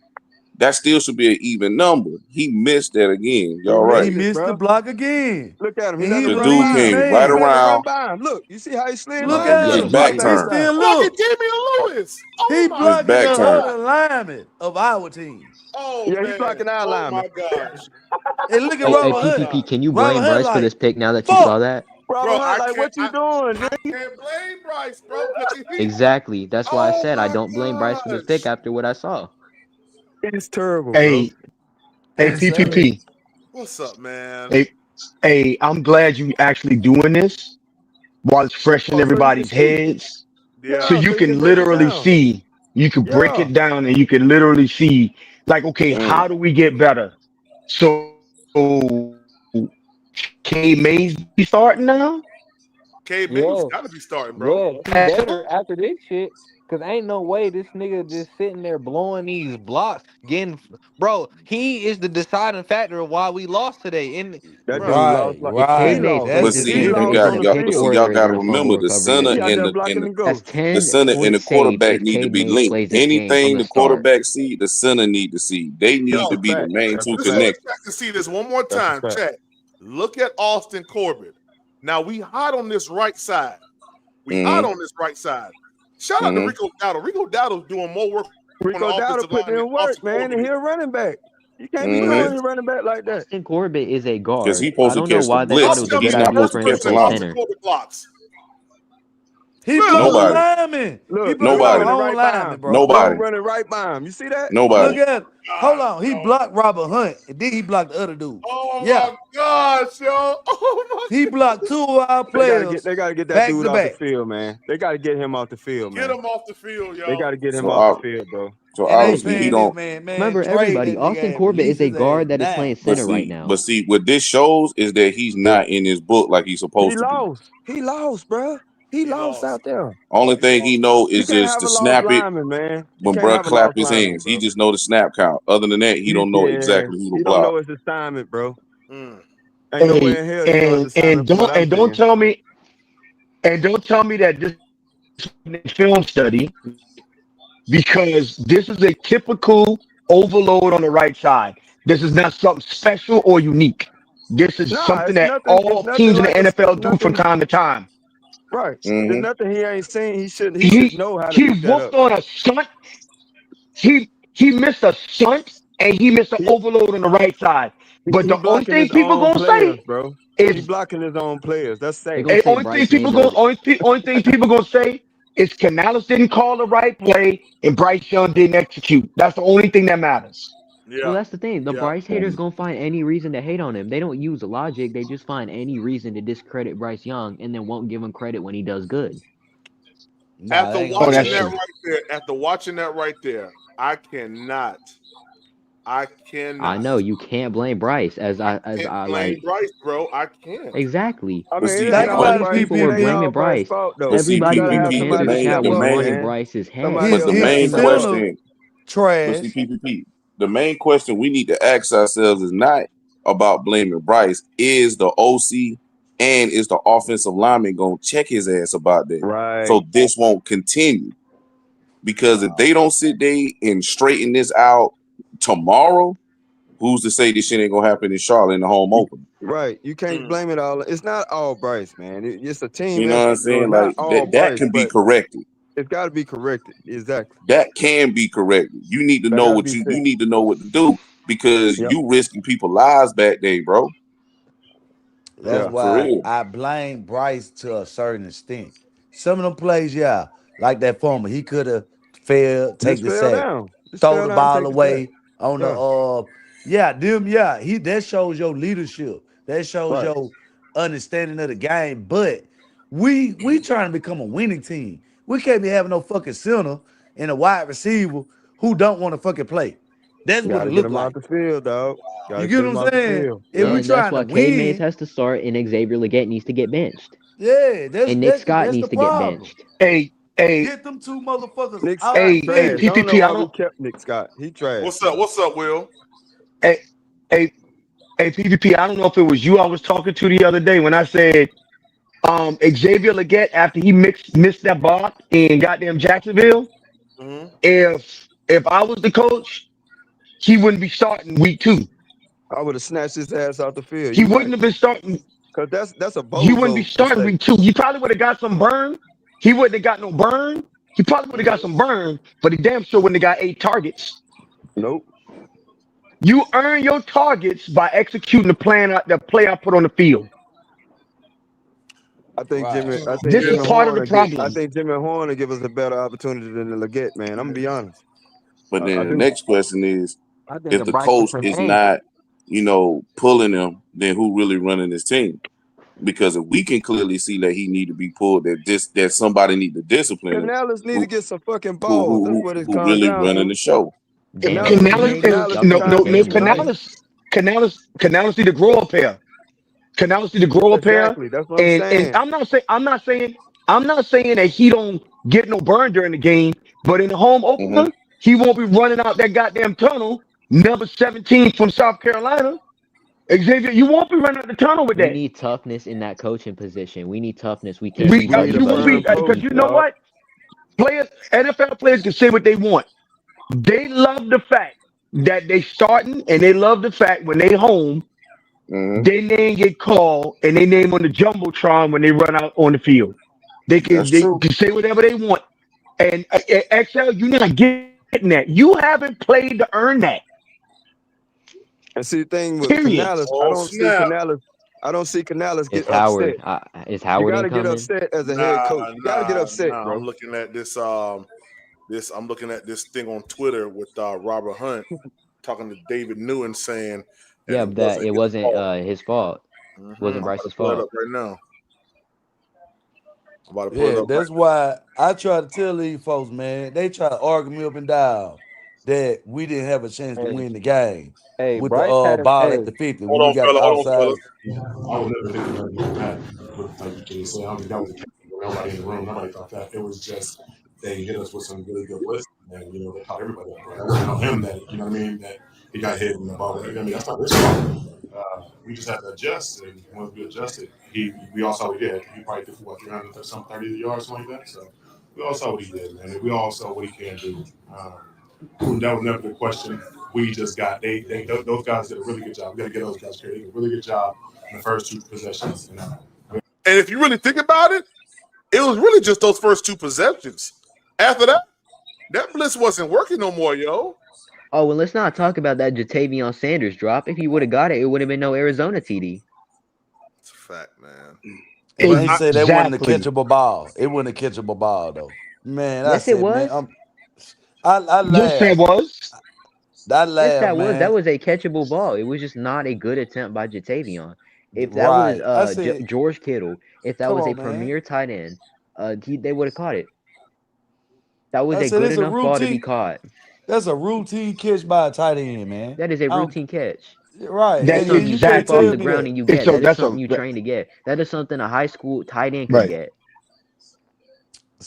that still should be an even number. He missed that again. Y'all right. He missed the block again. Look at him. The dude came right around. Look, you see how he slid? Look at him. His back turn. Look at Damian Lewis. He blocking the whole alignment of our team. Oh, yeah, he's blocking our alignment. Oh, my gosh. And look at Robert Hunt. PPP, can you blame Bryce for this pick now that you saw that? Robert Hunt, like, what you doing? I can't blame Bryce, bro. Exactly. That's why I said I don't blame Bryce for this pick after what I saw. It's terrible. Hey, PPP. What's up, man? Hey, I'm glad you actually doing this while it's fresh in everybody's heads. Yeah. So you can literally see, you can break it down and you can literally see, like, okay, how do we get better? So K Mays be starting now? K Mays got to be starting, bro. Yeah, he's better after this shit. Cause ain't no way this nigga just sitting there blowing these blocks, bro. He is the deciding factor of why we lost today. And That bro, dude lost It's like it's 10 he Right. days lost. But points That's is see, He saying you that lost he's got on the the y'all, fifth but see, field. y'all order got to in the fumble remember the recovery center He out and there the blocking and go. That's 10 center and the points saved quarterback if need to be Caden linked. plays this game from Anything the the start. quarterback see, the center need to see. They need That's Yo, to a be the fact. main That's two a just so fact. the connectors. chat can see this one more That's a time. fact. Chat. Look at Austin Corbett. Now we hot on this right side. We hot Mm-hmm. on this right side. Shout out to Mm-hmm. Rico Dowdle. Rico Dowdle's doing more work on the Rico Dowdle offensive line putting than in work, Austin man, and Corbett he is. a running back. You can't be Look at Mm-hmm. playing this. your running back like that. Austin Corbett is a Because guard. he's supposed I to don't know catch the why they thought blitz, it Y'all was a tell and me good he's the not idea supposed best to for him to catch the person play line. Austin center. Corbett blocks. He Look, blocked the Nobody. lineman. He Look, blocked dude our Nobody. running own right by lineman, him. bro. Dude Nobody. running right by him. You see that? Nobody. Look oh at, hold God, on. He yo. blocked Robert Hunt, and then he blocked the other dude. Oh Yeah, my gosh, yo. Oh he my blocked two of our players They gotta get that back dude to off the back. field, man. They gotta get him off the field, Get man. him off the field, They yo. gotta get him So, off the field, bro. And they obviously he paying this don't. man, man, Remember, trade everybody, that nigga Austin ass, Corbett release is a his ass guard that is now. playing center right now. But see, what this shows is that he's not in his book like he's He supposed to be. lost. He lost, bro. He He lost lost. out there. Only He thing he lost. know You is can't just have to a lost snap it lineman, man. You when can't bruh have a clap lost his lineman, hands. He bro. just know the snap count. Other than that, he don't know Yeah, exactly who to he don't block. know his assignment, bro. Mm. Ain't no way Hey, in hell he knows his assignment from what I'm don't seeing. tell me that this is a film study because this is a typical overload on the right side. This is not something special or unique. This is Nah, something that all it's nothing teams in the like a NFL do from nothing time to time. right. There's Mm-hmm. nothing he ain't seen. He should He know how to he pick that whooped up. on a stunt. He missed a stunt and he missed an He overload on the right side. But he the only blocking thing his people own gonna players, say bro. He is blocking his own players. That's They're sad. gonna say only thing Bryce made the only thing people gonna say is Canales didn't call the right play and Bryce Young didn't execute. That's the only thing that matters. Well, Yeah. that's the thing. The Yeah. Bryce haters gonna find any reason to hate on him. They don't use logic. They just find any reason to discredit Bryce Young and then won't give him credit when he does good. Nah, After they ain't gonna Oh, do watching that's that true. that. right there, I cannot. I I cannot. know you can't blame Bryce I as can't I blame like Bryce, bro. I can't. exactly. I But mean, see, it ain't And Think all all about these it, Bryce. people It were ain't PPP. blaming all Bryce Bryce. fault but though. see, You Everybody gotta in the have PPP, Panthers somebody to chat was step up, wanting man. Bryce's head. Somebody but else the gotta His main step up. center question, but see, trash. PPP, the main question we need to ask ourselves is not about blaming Bryce. Is the OC and is the offensive lineman gonna check his ass about that? Right. So this won't continue. Because if they don't sit there and straighten this out tomorrow, who's to say this shit ain't gonna happen in Charlotte in the home opener? Right. You can't Mm. blame it all. It's not all Bryce, man. It's a team You know what I'm effort. So saying? it's not Like all that Bryce, can be but corrected. it's gotta be corrected. Exactly. That can be corrected. You need to That know gotta what be you fixed. need to know what to do because Yep. you risking people's lives back there, bro. That's Yeah. For why real. I blame Bryce to a certain extent. Some of them plays, yeah, like that fumble, he could have failed, take Just the fell sack, down. Just throw fell the down and ball take the sack. away on the Yeah. He that shows your leadership. That shows Right. your understanding of the game. But we trying to become a winning team. We can't be having no fucking center and a wide receiver who don't want to fucking play. That's what it Gotta get look him out like. the field, dog. You Gotta get get what him I'm out the saying? field. If Yeah. we And that's trying to why Cade Mays win, has to start and Xavier Legette needs to get benched. yeah, that's And Nick that's Scott that's the needs to get problem. benched. Hey, hey, Get them two motherfuckers Nick off the Scott hey, trash. I field. don't know PPP. I why we don't. kept Nick Scott. He trash. What's up? What's up, Will? Hey, hey, hey, PPP. I don't know if it was you I was talking to the other day when I said Xavier Legette after he missed that block in goddamn Jacksonville. Mm-hmm. If I was the coach, he wouldn't be starting week 2. I would have snatched his ass out the field. He You right. wouldn't have been starting. Cause that's a He wouldn't be bozo starting mistake. week 2. He probably would have got some burn. He wouldn't have got no burn. He probably would have got Mm-hmm. some burn, but he damn sure wouldn't have got 8 targets. Nope. You earn your targets by executing the play I put on the field. I think Right. This is Yeah. Jimmy part of Horn the will get. I problem. think Jimmy Horn will give us a better opportunity than the Legette, man. I'm gonna be honest. But I then the do. next question is I think if a the Bryce could coach play is angle. not, pulling him, then who really running this team? Because if we can clearly see that he need to be pulled, that somebody need to discipline him, Canales need to who get some fucking who balls. who That's what who, it who comes really down running to. the show? Damn, Canales, but the Canales, haters Canales y'all is keep trying to get no, saying some Bryce. balls. Canales need to grow a pair. Canales need to grow a pair. Exactly. That's what I'm And saying. I'm not saying I'm not saying that he don't get no burn during the game, but in the home Hmm. opener, he won't be running out that goddamn tunnel. Number 17 from South Carolina. Xavier, you won't be running out the tunnel with We that. need toughness in that coaching position. We need toughness. We can't We be need a You buddy won't buddy be firm with because coach, you know people. dog. what? Players, NFL players can say what they want. They love the fact that they starting, and they love the fact when they home, Hmm. their name get called and they name on the jumbotron when they run out on the field. That's They true. can say whatever they want. And XL, you're not getting that. You haven't played to earn that. And see, the thing with Period. Canales, Oh snap! I don't see Canales Is get upset. Howard? Is You Howard got to get incoming? upset as a head coach. Nah, You got to get nah, upset, nah. bro. I'm looking at this. I'm looking at this thing on Twitter with Robert Hunt talking to David Newton saying, and Yeah, it that wasn't it his wasn't fault. his fault. I'm Wasn't about to Bryce's pull it up fault. right now. I'm about to pull it Yeah, up right that's why I try to tell these folks, man. They try to argue me up and down that we didn't have a chance to Hey, win the game hey, with the Bryce had him. ball Hey, at the 50 Hold when we on, got the fella. Hold on, fella. outside. Yeah, I would never think we're going to do that. But like you can say, I don't think that was the case. Nobody in the room, nobody thought that. It was just they hit us with some really good blitzing, and they caught everybody up. That wasn't on him. That you know what I mean. That he got hit in the ball. I mean, that's not his fault. We just had to adjust, and once we adjusted, we all saw what he did. He probably threw for 300 some 30 yards, something like that. So we all saw what he did, man. We all saw what he can do. That was never the question. We just got those guys did a really good job. We got to get those guys credit. They did a really good job in the first two possessions. And if you really think about it, it was really just those first two possessions. After that blitz wasn't working no more, yo. Oh, well, let's not talk about that Jatavion Sanders drop. If he would have got it, it would have been no Arizona TD. It's a fact, man. And But they say that wasn't a Exactly. catchable ball. It wasn't a catchable ball though. Man, I Yes, it said, man, was. I Yes, that laughed. was. I Yes, laughed, that was. That man. was a catchable ball. It was just not a good attempt by Jatavion. If that was Right. I said, George Kittle, if that come was a on, man. premier tight end, they would have caught it. That was I a said good it's a enough ball to be routine. caught. That's a routine catch by a tight end, man. That is a I don't, routine catch. right. That is That And something you you can't sweep off tell the exactly. me ground that. and you It's get. so That is that's something a you train to get. That is something a high school tight end could right. get.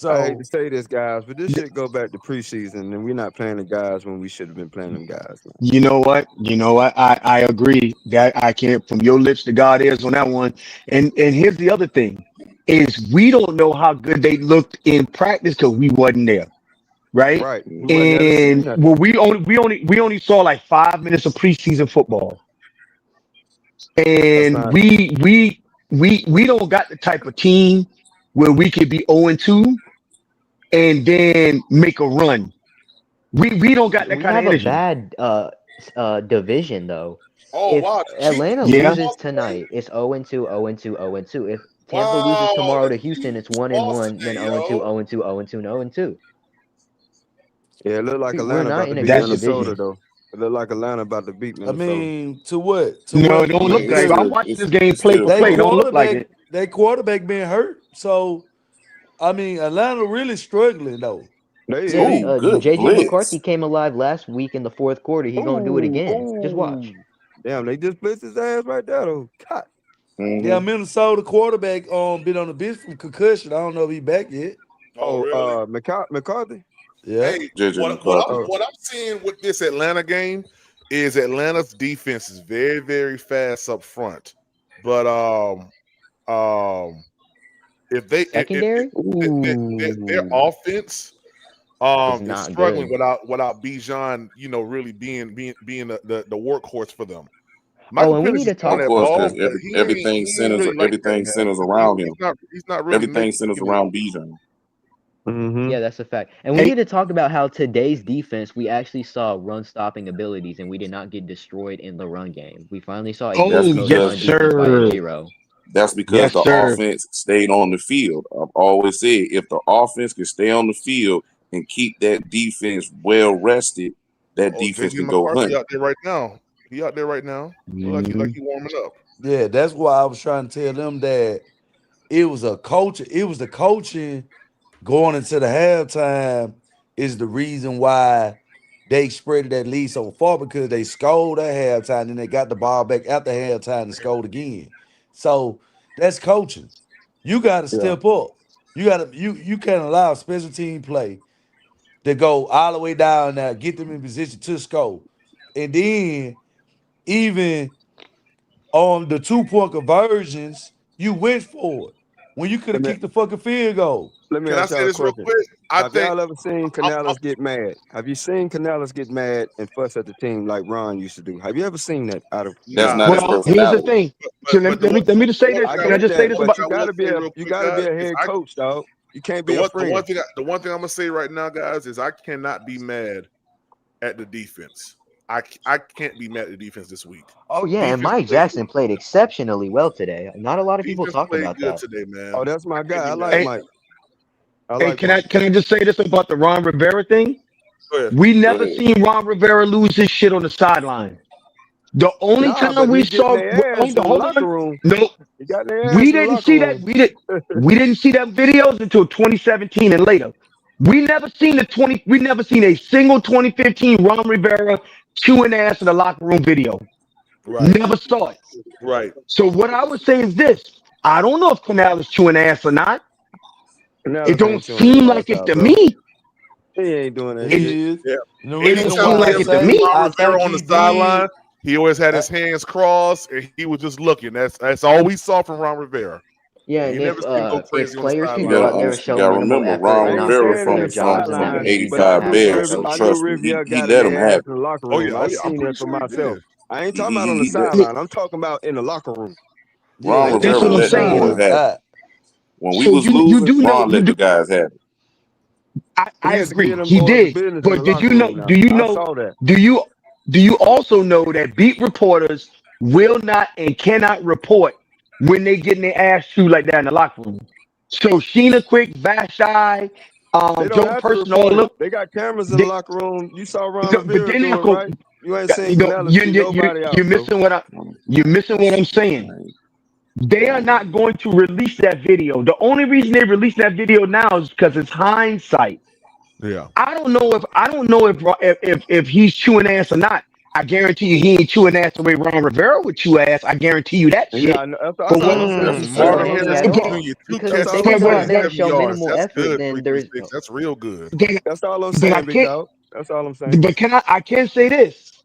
I hate to So say this, guys, but this shit go back to preseason, and we're not playing the guys when we should have been playing them guys, man. You know what? You know what? I agree that I can't from your lips to God ears on that one. And here's the other thing is we don't know how good they looked in practice because we wasn't there, right? Right. We wasn't there to see And well, nothing. we only saw like 5 minutes of preseason football, That's and not. we don't got the type of team where we could be 0-2 and then make a run. We don't got that We kind of have a energy. bad division though. oh If wow, the Chiefs Atlanta beat Yeah. loses Boston today? tonight, it's 0-2, 0-2, 0-2. If Tampa loses Wow, tomorrow the to Houston, Chiefs it's beat Boston 1-1, then today, 0-2, yo. 0-2, 0-2, and 0-2. Yeah, it looked like We're Atlanta not about to in a beat great That's Minnesota, division. though. It looked like Atlanta about to beat I Minnesota. mean, to what? To no, it what? don't I look mean, it's like. Because I'm still watching it's this game it's play still for they play. close. Don't look like it. quarterback been hurt. So I mean, Atlanta really struggling though. They Yeah, is. Oh, good JJ blitz. McCarthy came alive last week in the fourth quarter. He gonna do it Ooh, again. Just watch. ooh. Damn, they just blitzed his ass right there, though. God. Yeah, Hmm. Minnesota quarterback been on the bench from concussion. I don't know if he back yet. Oh really? McCarthy? Yeah. Hey, JJ McCarthy. Oh, what I'm seeing with this Atlanta game is Atlanta's defense is very, very fast up front. But if they Secondary their ooh. offense is is not struggling good. without Bijan, really being the workhorse for them. Oh, Michael and we need Penix is to throwing Of talk. that course, ball, because but everything he ain't centers really like that, everything man. centers around him. He's not really Everything centers making it. around Bijan. Mm-hmm. Yeah, that's a fact. And we Hey, need to talk about how today's defense, we actually saw run stopping abilities and we did not get destroyed in the run game. We finally saw a That's East oh Coast yes, because run defense by a sir. J-Row. that's because Yes, the sir. offense stayed on the field. I've always said if the offense can stay on the field and keep that defense well rested, that Oh, defense JJ can go McCarthy hunting. out there right now. He out there right now. Look like Mhm. he warming up. Yeah, that's why I was trying to tell them that it was a coach. It was the coaching going into the halftime is the reason why they spread that lead so far because they scored at halftime and they got the ball back after halftime and scored again. So that's coaching. You got to Yeah. step up. You can't allow special team play to go all the way down there, get them in position to score. And then even on the 2-point conversions, you went for it. When you could Let have me kicked the fucking field goal. let me Can I ask say y'all a this real question. quick? I Have think y'all ever seen Canales get mad? Have you seen Canales get mad and fuss at the team like Ron used to do? Have you ever seen that out of That's nah. not his Well, here's the personality. thing. So But let me just say one this. I thing Can I get just say that, this one but about? thing I will say real you quick, gotta guys, be a is head coach, dog. You can't be a the friend. one thing I'm gonna say right now, guys, is I cannot be mad at the defense. I can't be mad at the defense this week. Oh yeah, and Defense Mike played Jackson played exceptionally well today. Not a lot of people defense talk played about good that. today, man. Oh, that's my I can't guy. be I mad like at Hey, Mike. I hey, like Mike. can I just say this about the Ron Rivera thing? Go ahead. We Go never ahead. seen Ron Rivera lose his shit on the sideline. The only Nah, but time we he getting saw, their ass in the hold locker on, room. no, He got their we ass in the didn't locker see that. room. We didn't see that videos until 2017 and later. We never seen we never seen a single 2015 Ron Rivera chewing ass in the locker room video. Right, Never saw it. right. So what I would say is this: I don't know if Canal is chewing ass or not. It Canales don't ain't chewing seem their like ass it out, to bro. me. He ain't doing that It shit. He is. Yeah. And the reason seem Anytime why we like I ever it to seen think me. Ron I Rivera think on the he sideline, did. he always had I, his hands crossed and he was just looking. That's all we saw from Ron Rivera. Yeah, We and ain't never seen him go if crazy on the players You can sideline go gotta out like there that. and understand, you show gotta minimal remember effort Ron and I ain't not Rivera saying in perform the their from jobs, from then from that the sideline, makes you but I not '85 have knew the head Bears. Riv, So I coach. knew trust me, Riviera he got in let them their ass have in the locker Oh room. yeah, I I'm seen pretty that for sure he myself. did. I ain't it. talking about on the He let sideline. I'm talking about in the locker room. Ron yeah, That's Rivera what on I'm the let the saying. boys side. have it. When we So was you losing, do know Ron let the guys have it. He I used to give agree them he boys the did. business in the But did you locker know? room now. I saw that. Do you also know that beat reporters will not and cannot report when they getting their ass chewed like that in the locker room? So Sheena Quick, Vashai, They don't Joe have to Person, all report of it. them. They got cameras in the They, locker room. You saw Ron no, but Rivera they're do not it, going. right? You ain't seen You know, Canales chew nobody out, you're bro. missing what you're missing what I'm saying. They are not going to release that video. The only reason they release that video now is because it's hindsight. Yeah. I don't know if he's chewing ass or not. I guarantee you he ain't chewing ass the way Ron Rivera would chew ass. I guarantee you that Yeah, shit. I know. That's, But that's what? all I'm saying. That's a They Marvin fact. don't That's any Harrison at But, all Jr. Two because that's if they catches all for I'm can go out saying. there and 97 show yards. minimal That's effort, good. then there's 336. That's real good. but, That's all I'm but I saying, big can't. dog. That's all I'm saying. But I can't say this.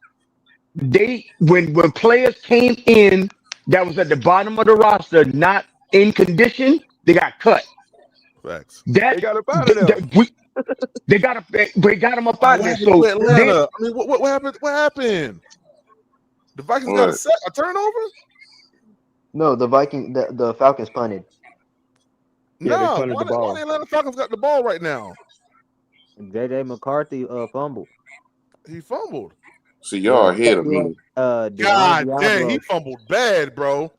They when players came in that was at the bottom of the roster, not in condition, they got cut. Facts. They That, got up out of there. that we they got them up Oh, out of what there. happened to So they Atlanta? I mean, what happened? What happened? The Vikings got What? a turnover? no the Falcons punted. Yeah, they No. punted the Why ball. the Atlanta Falcons got the ball right now? JJ McCarthy fumbled. He fumbled. See, y'all Yeah, ahead of he had me. Devon God dang, he Diablo. fumbled bad, bro.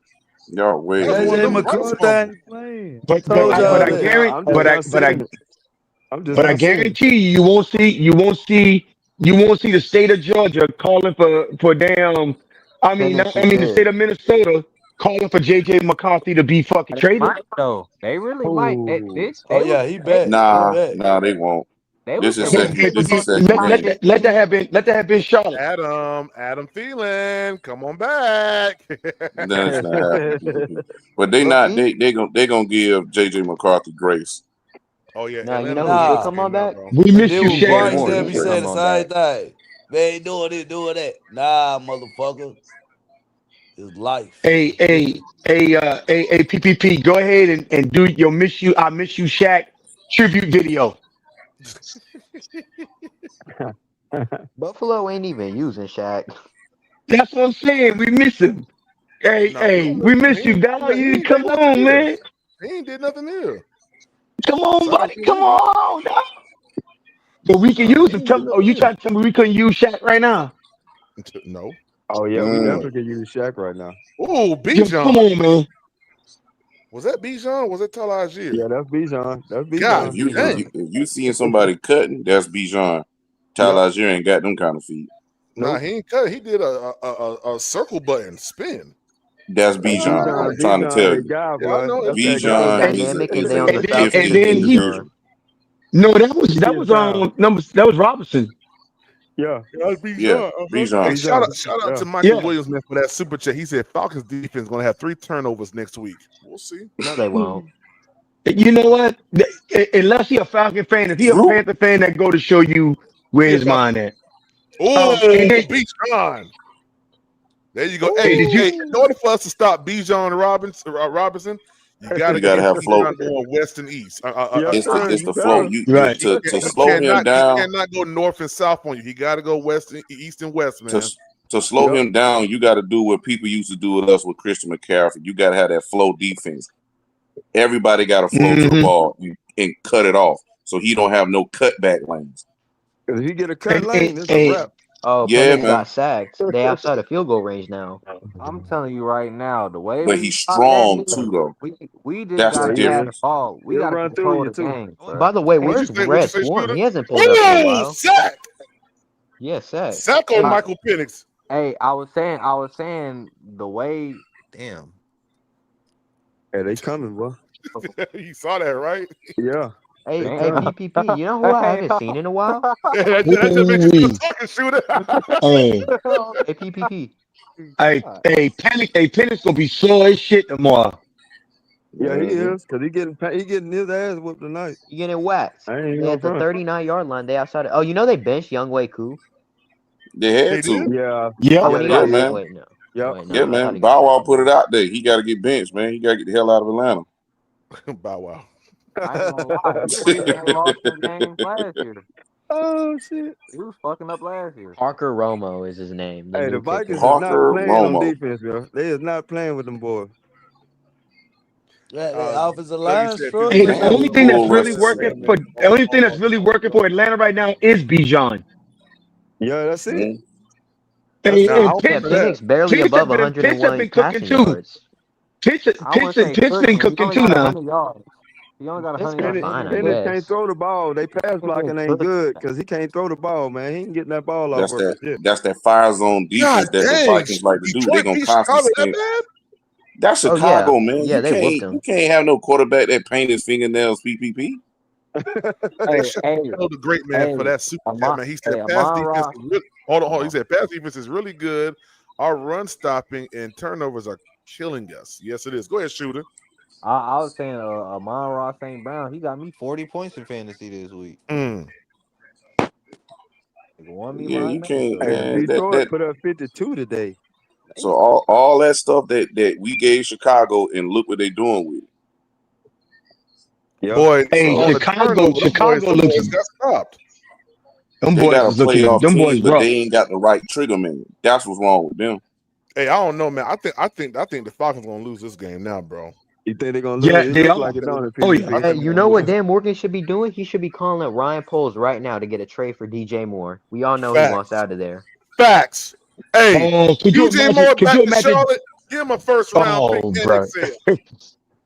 Y'all way That was one ahead of of JJ them me, Bryce bro. McCarthy fumbles. ain't playing. I told Told y'all y'all I that. that. guarantee I'm just Hey, not seeing it. I'm just I not seeing it. guarantee you won't see the state of Georgia calling for damn. I Tennessee mean the did. state of Minnesota calling for JJ McCarthy to be fucking They traded. might though. They really might. Oh, Oh yeah, he They back. He Nah, back. nah, they won't. they was This is saying But second. JJ This is McCarthy second might game. get let that have been Charlotte. Adam Thielen, come on back. That's not happening. But they not. Rookie. They gonna give JJ McCarthy grace. Oh yeah, Now you Atlanta know gonna who win should this Nah. come game on now, back. bro. We And miss then you, when DJ Shaq. Bryce Moore. there He be should saying come the on same back. thing. They ain't doing it, doing that. Nah, motherfucker. It's life. PPP. Go ahead and do your I miss you Shaq tribute video. Buffalo ain't even using Shaq. That's what I'm saying. We miss him. No, we don't We miss him. miss you, dog. He You ain't did come nothing on, here. man. He ain't did nothing here. Come on, Besides buddy. being Come injured. on, dog. But we can Nah, use he him. ain't did Oh, nothing you here. trying to tell me we couldn't use Shaq right now? No. oh yeah, we Mm. definitely could use Shaq right now. Ooh, Just Bijan. come on, man. Was that Bijan? Or was that Talagier? Yeah, that's Bijan. That's God If Bijan. you if dang. you if you seeing somebody cutting, that's Bijan. Yep. Talagier ain't got them kind of feet. Nah, Nope. he ain't cut. He did a circle button spin. That's That's Bijan. Bijan. I'm trying to Bijan, tell they you, guy, Yeah, I boy. know. That's that They guy. Bijan And is dynamic and is they a on the and Falcons gifted with then he individual. Bijan. no, He that get was down. that was Robinson. Yeah. Yeah, that's Yeah, Bijan. Uh-huh. Hey, Bijan. Bijan. shout out Yeah. to Michael Yeah. Williams, man, for that super chat. He said Falcons defense going to have 3 turnovers next week. We'll see. No, they won't. You know what? Unless he a Falcon fan, if he a Drew, Panther fan, that go to show you where He a his Falcon. mind at. Oh, And then, Bijan. There you go. hey, Hey, did you? hey, in order for us to stop Bijan Robinson, you got to you gotta get have flow. Bijan going west and east. Yes, sir. It's You the flow. better. You Right. to He slow him down. cannot go north and south on you. He got to go west and east and west, To man. to slow Yep. him down, you got to do what people used to do with us with Christian McCaffrey. You got to have that flow defense. Everybody got to flow to the Mm-hmm. ball and cut it off, so he don't have no cutback lanes. Because if he get a cut And, lane, it's a and, wrap. Oh, Yeah, Penix man. got sacked. They outside of field goal range now. I'm telling you right now, the way But we he's stop that strong too, nigga, though. we just That's Yeah, the gotta he have difference. the is. ball. We He'll gotta run through control you the too. game, bro. By the way, What'd you where's say? What'd you Red say, Swarm? Shooter? He hasn't pulled up in a Oh, while. sack! Yeah, sack. Sack on Michael Penix. Hey, I was saying the way. Damn. Hey, they coming, boy. You saw that, right? Yeah. Hey, They Damn. hey, coming. PPP. You know who I Hey, haven't seen in a while? That just makes you feel ooh, talking, Shooter. hey, Hey, PPP. hey, Penix gonna be sore as shit tomorrow. Yeah, he Mhm. is. Because he getting his ass whooped tonight. You getting whacked. I ain't They gonna at the front. 39-yard line. They outside. Oh, you know they benched Young Wei Koo. They They had did? to. Yeah. Yep. Oh, Yeah, when he they Yeah, got did. man. wait, no. Yep. Wait, no. Yeah, I thought man. he got Bow Wow sacked. put it out there. He got to get benched, man. He got to get the hell out of Atlanta. Bow Wow. I ain't gonna lie. He lost some games last year. Oh, shit. He was fucking up last year. Parker Romo is his name. The Hey, the new Vikings kicker. is not Parker playing on Romo. defense, bro. They is not playing with them boys. That Uh, offensive Dougie line said Hey, struggling. the Man, Ain't only we thing it? that's bull really rusted working Sam. for the only thing that's really working for Atlanta right now is Bijan. Yeah, that's it. Mhm. That's And, now, I it. and don't Yeah, know Pitts, that. Penix barely above Pitts have 101 been cooking passing too. yards. I wouldn't say Pitts been cooking. He cooking only too got now. 100 yards. He only got Pitts 100 been yards. Penix, He fine, ain't I been Penix cooking. can't guess. throw the ball. They pass He ain't blocking been ain't cooking. good because he can't throw the ball, man. He ain't getting that ball off That's of that. it. Shit. That's that fire zone God defense that the dang. Vikings like to do. They're Detroit gonna beat constantly Chicago that scheme. bad? That's Oh yeah, Chicago, man. yeah, they whooped him. You can't have no quarterback that paint his fingernails PPP. Hey, Hey, shout hey, out to the great man hey, for that super chat, man. He said pass Amon defense Ross. is really hold on. He Hold said pass defense is really good. Our run stopping and turnovers are killing us. Yes, it is. Go ahead, Shooter. I was saying, Amon Ross St. Brown. He got me 40 points in fantasy this week. Mm. won me Yeah, my you can't, Hey, matchup. man. Detroit put up 52 today. So all that stuff that we gave Chicago, and look what they doing with it. Yeah. Boy, Hey, on the turnover, Chicago them looks. boys got stopped. Them They boys got a is looking. playoff Them team, boys but rough. they ain't got the right trigger man. That's what's wrong with them. Hey, I don't know, man. I think the Falcons gonna lose this game now, bro. You think they're going to Yeah, lose? It they looks are. like it, don't it, Oh yeah. I PPP? Hey, think you they're know gonna what lose. Dan Morgan should be doing? He should be calling up Ryan Poles right now to get a trade for DJ Moore. We all know he wants Facts. out of there. Facts. Hey, Oh, could you DJ imagine? Moore Could back you to imagine? Charlotte. Give him a first round pick Oh, and bro. Excel.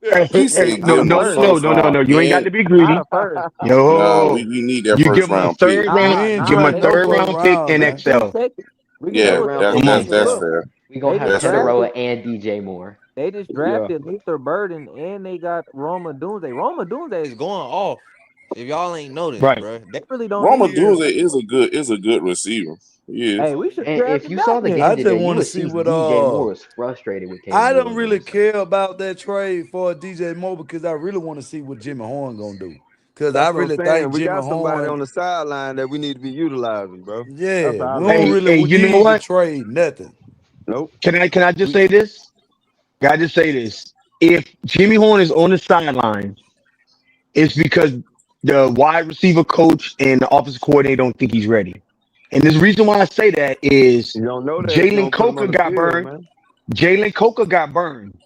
Yeah. He Hey, said, No, "Give Not a him a no, no, first. no, first no, no, round, no. You ain't got and to be Not greedy. a first. Yo, we need that you first give him a round pick." third We round. ain't Give him a trading They no third first round pick round, and we man. can do XL. second. We can Yeah, do Third it. round pick Come and on. that's XL. fair. We They gonna have just That's fair. Tataroa drafted. and DJ Moore. They just Yeah. drafted Luther Burden and they got Roma Dunze. Roma Dunze Is going off. If y'all ain't noticed, Right. bro. they really don't Roma need. He is. Dunze is a good receiver. He is. Hey, we should And draft if the you saw the Batman. game I just today, you want to would see see what DJ Moore was frustrated with I Caleb don't really Williams. care about that trade for DJ Moore because I really want to see what Jimmy Horn gonna do. Because I That's what I'm really saying. think We Jimmy got somebody on Horn, the sideline that we need to be utilizing, bro. That's yeah, how I we look don't at it. really Hey, we you know need to what? trade nothing. Nope. Can I just We say this? Can I just say this? If Jimmy Horn is on the sideline, it's because the wide receiver coach and the offensive coordinator don't think he's ready. And the reason why I say that is You don't know that if you Jalen don't put him Coker on the got field, burned. man. Jalen Coker got burned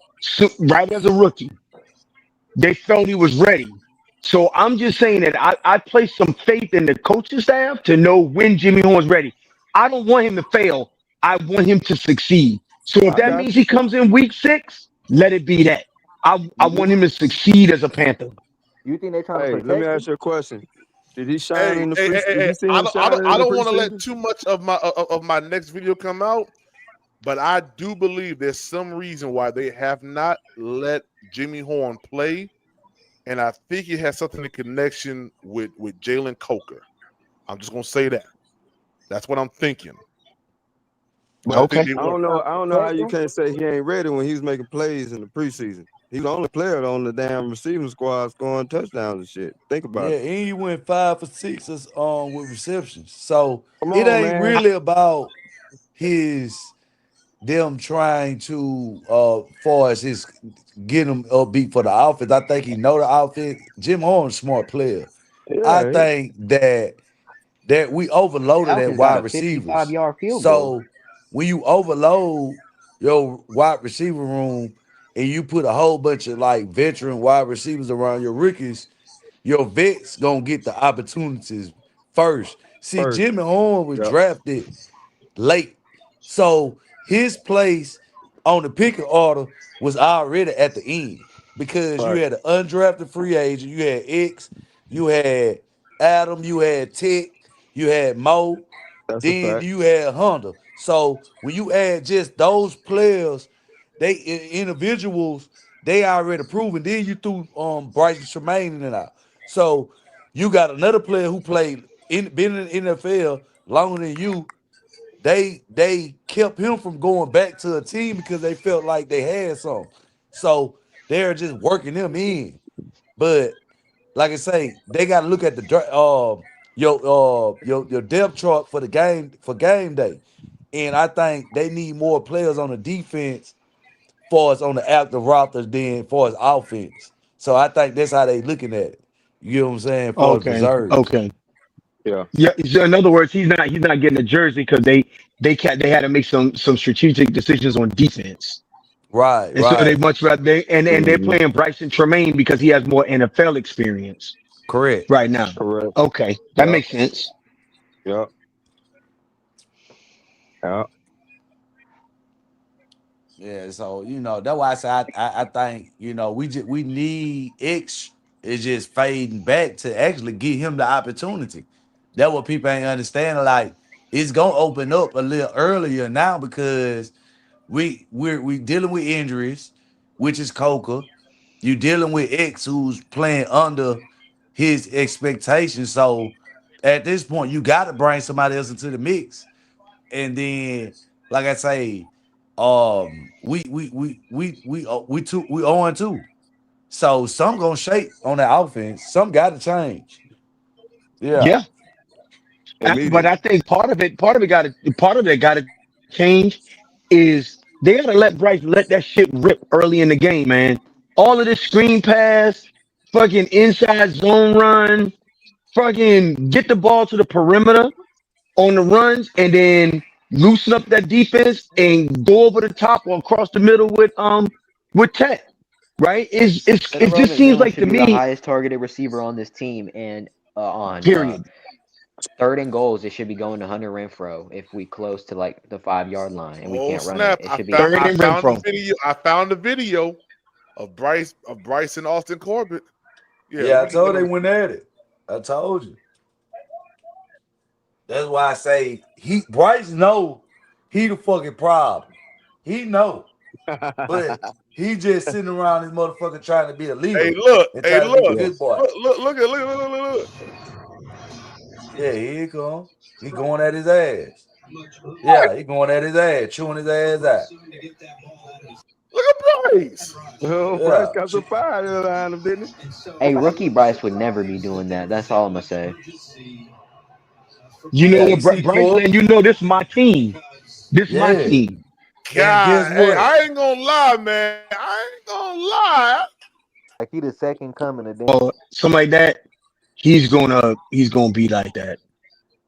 right as a rookie. They felt he was ready. So I'm just saying that I place some faith in the coaching staff to know when Jimmy Horn's ready. I don't want him to fail. I want him to succeed. So if I that got means you. he comes in week 6, let it be that. I want him to succeed as a Panther. You think they trying to Hey, let me protect him? ask you a question. Did he shine Hey, in the hey, hey, preseason? hey, Did hey. you see him shining in I the don't want to let preseason? too much of my next video come out, but I do believe there's some reason why they have not let Jimmy Horn play, and I think it has something in connection with Jalen Coker. I'm just gonna say that. That's what I'm thinking. I But think Okay. they I want. don't know. I don't know how Protect you him? can't say he ain't ready when he was making plays in the preseason. He's the only player on the damn receiving squad scoring touchdowns and shit. Think about Yeah, it. and he went 5 for 6 with receptions. So Come it on, ain't man. really about his them trying to far as his get him upbeat for the offense. I think he know the offense. Jim Horn's a smart player. I Yeah, think that we overloaded at Falcons got wide a 55 receivers. yard field goal. So when you overload your wide receiver room and you put a whole bunch of like veteran wide receivers around your rookies, your vets gonna get the opportunities first. See, first. Jimmy Horn was Yep. drafted late. So his place on the picking order was already at the end because you Right. had an undrafted free agent, you had X, you had Adam, you had Tech, you had Mo, That's a then fact. you had Honda. So when you add just those players, individuals, they already proven. Then you threw Bryce Tremaine in and out. So you got another player who been in the NFL longer than you. They kept him from going back to a team because they felt like they had some. So they're just working them in. But like I say, they got to look at the your depth chart for the game day, and I think they need more players on the defense for us on the active roster than for us offense. So I think that's how they looking at it. You know what I'm saying? For the Okay, reserves, okay. Yeah. Yeah. So in other words, he's not getting a jersey because they had to make some strategic decisions on defense, right, and so they right, much rather and they're Hmm. playing Bryson Tremaine because he has more NFL experience correct. right now. Correct. Okay, that Yep. makes sense. Yep. Yep. Yeah, so that's why I say I think we need X is just fading back to actually give him the opportunity. That's what people ain't understanding. Like it's gonna open up a little earlier now because we dealing with injuries, which is Coca. You dealing with X who's playing under his expectations. So at this point, you got to bring somebody else into the mix. And then, like I say, we 0-2. So some gonna shake on the offense. Some got to change. Yeah, Yeah, but Immediately. I think part of it got to change is they got to let that shit rip early in the game, man. All of this screen pass, fucking inside zone run, fucking get the ball to the perimeter on the runs, and then loosen up that defense and go over the top or across the middle with Tech. Right? It just Ronald seems Jones like should to be the me. highest targeted receiver on this team, and on Period. third and goals, it should be going to Hunter Renfro if we close to like the 5 yard line and we Oh can't run it. snap! It I should be found Third I and found the Renfro. video. I found the video of Bryce and Austin Corbett. Yeah, let yeah. I me get told they on. went at it. I told you. That's why I say Bryce know he the fucking problem. He know, but he just sitting around this motherfucker trying to be a Hey, leader look! and Hey, trying to be the look! Yeah. good boy. Look! Yeah, here he come. He going at his ass. Yeah, he going at his ass, chewing his ass out. Look at Bryce! Well, Bryce Yeah, got some fire behind him, didn't a rookie. Bryce would never be doing that. That's all I'm gonna say. You know yeah. You what, see Bryce Corbin? saying? You know this is my team. This is my Yeah, team. and guess God, hey, what? I ain't gonna lie, man. I ain't gonna lie. Like he the second coming of Dan. Or something like that. He's gonna be like that.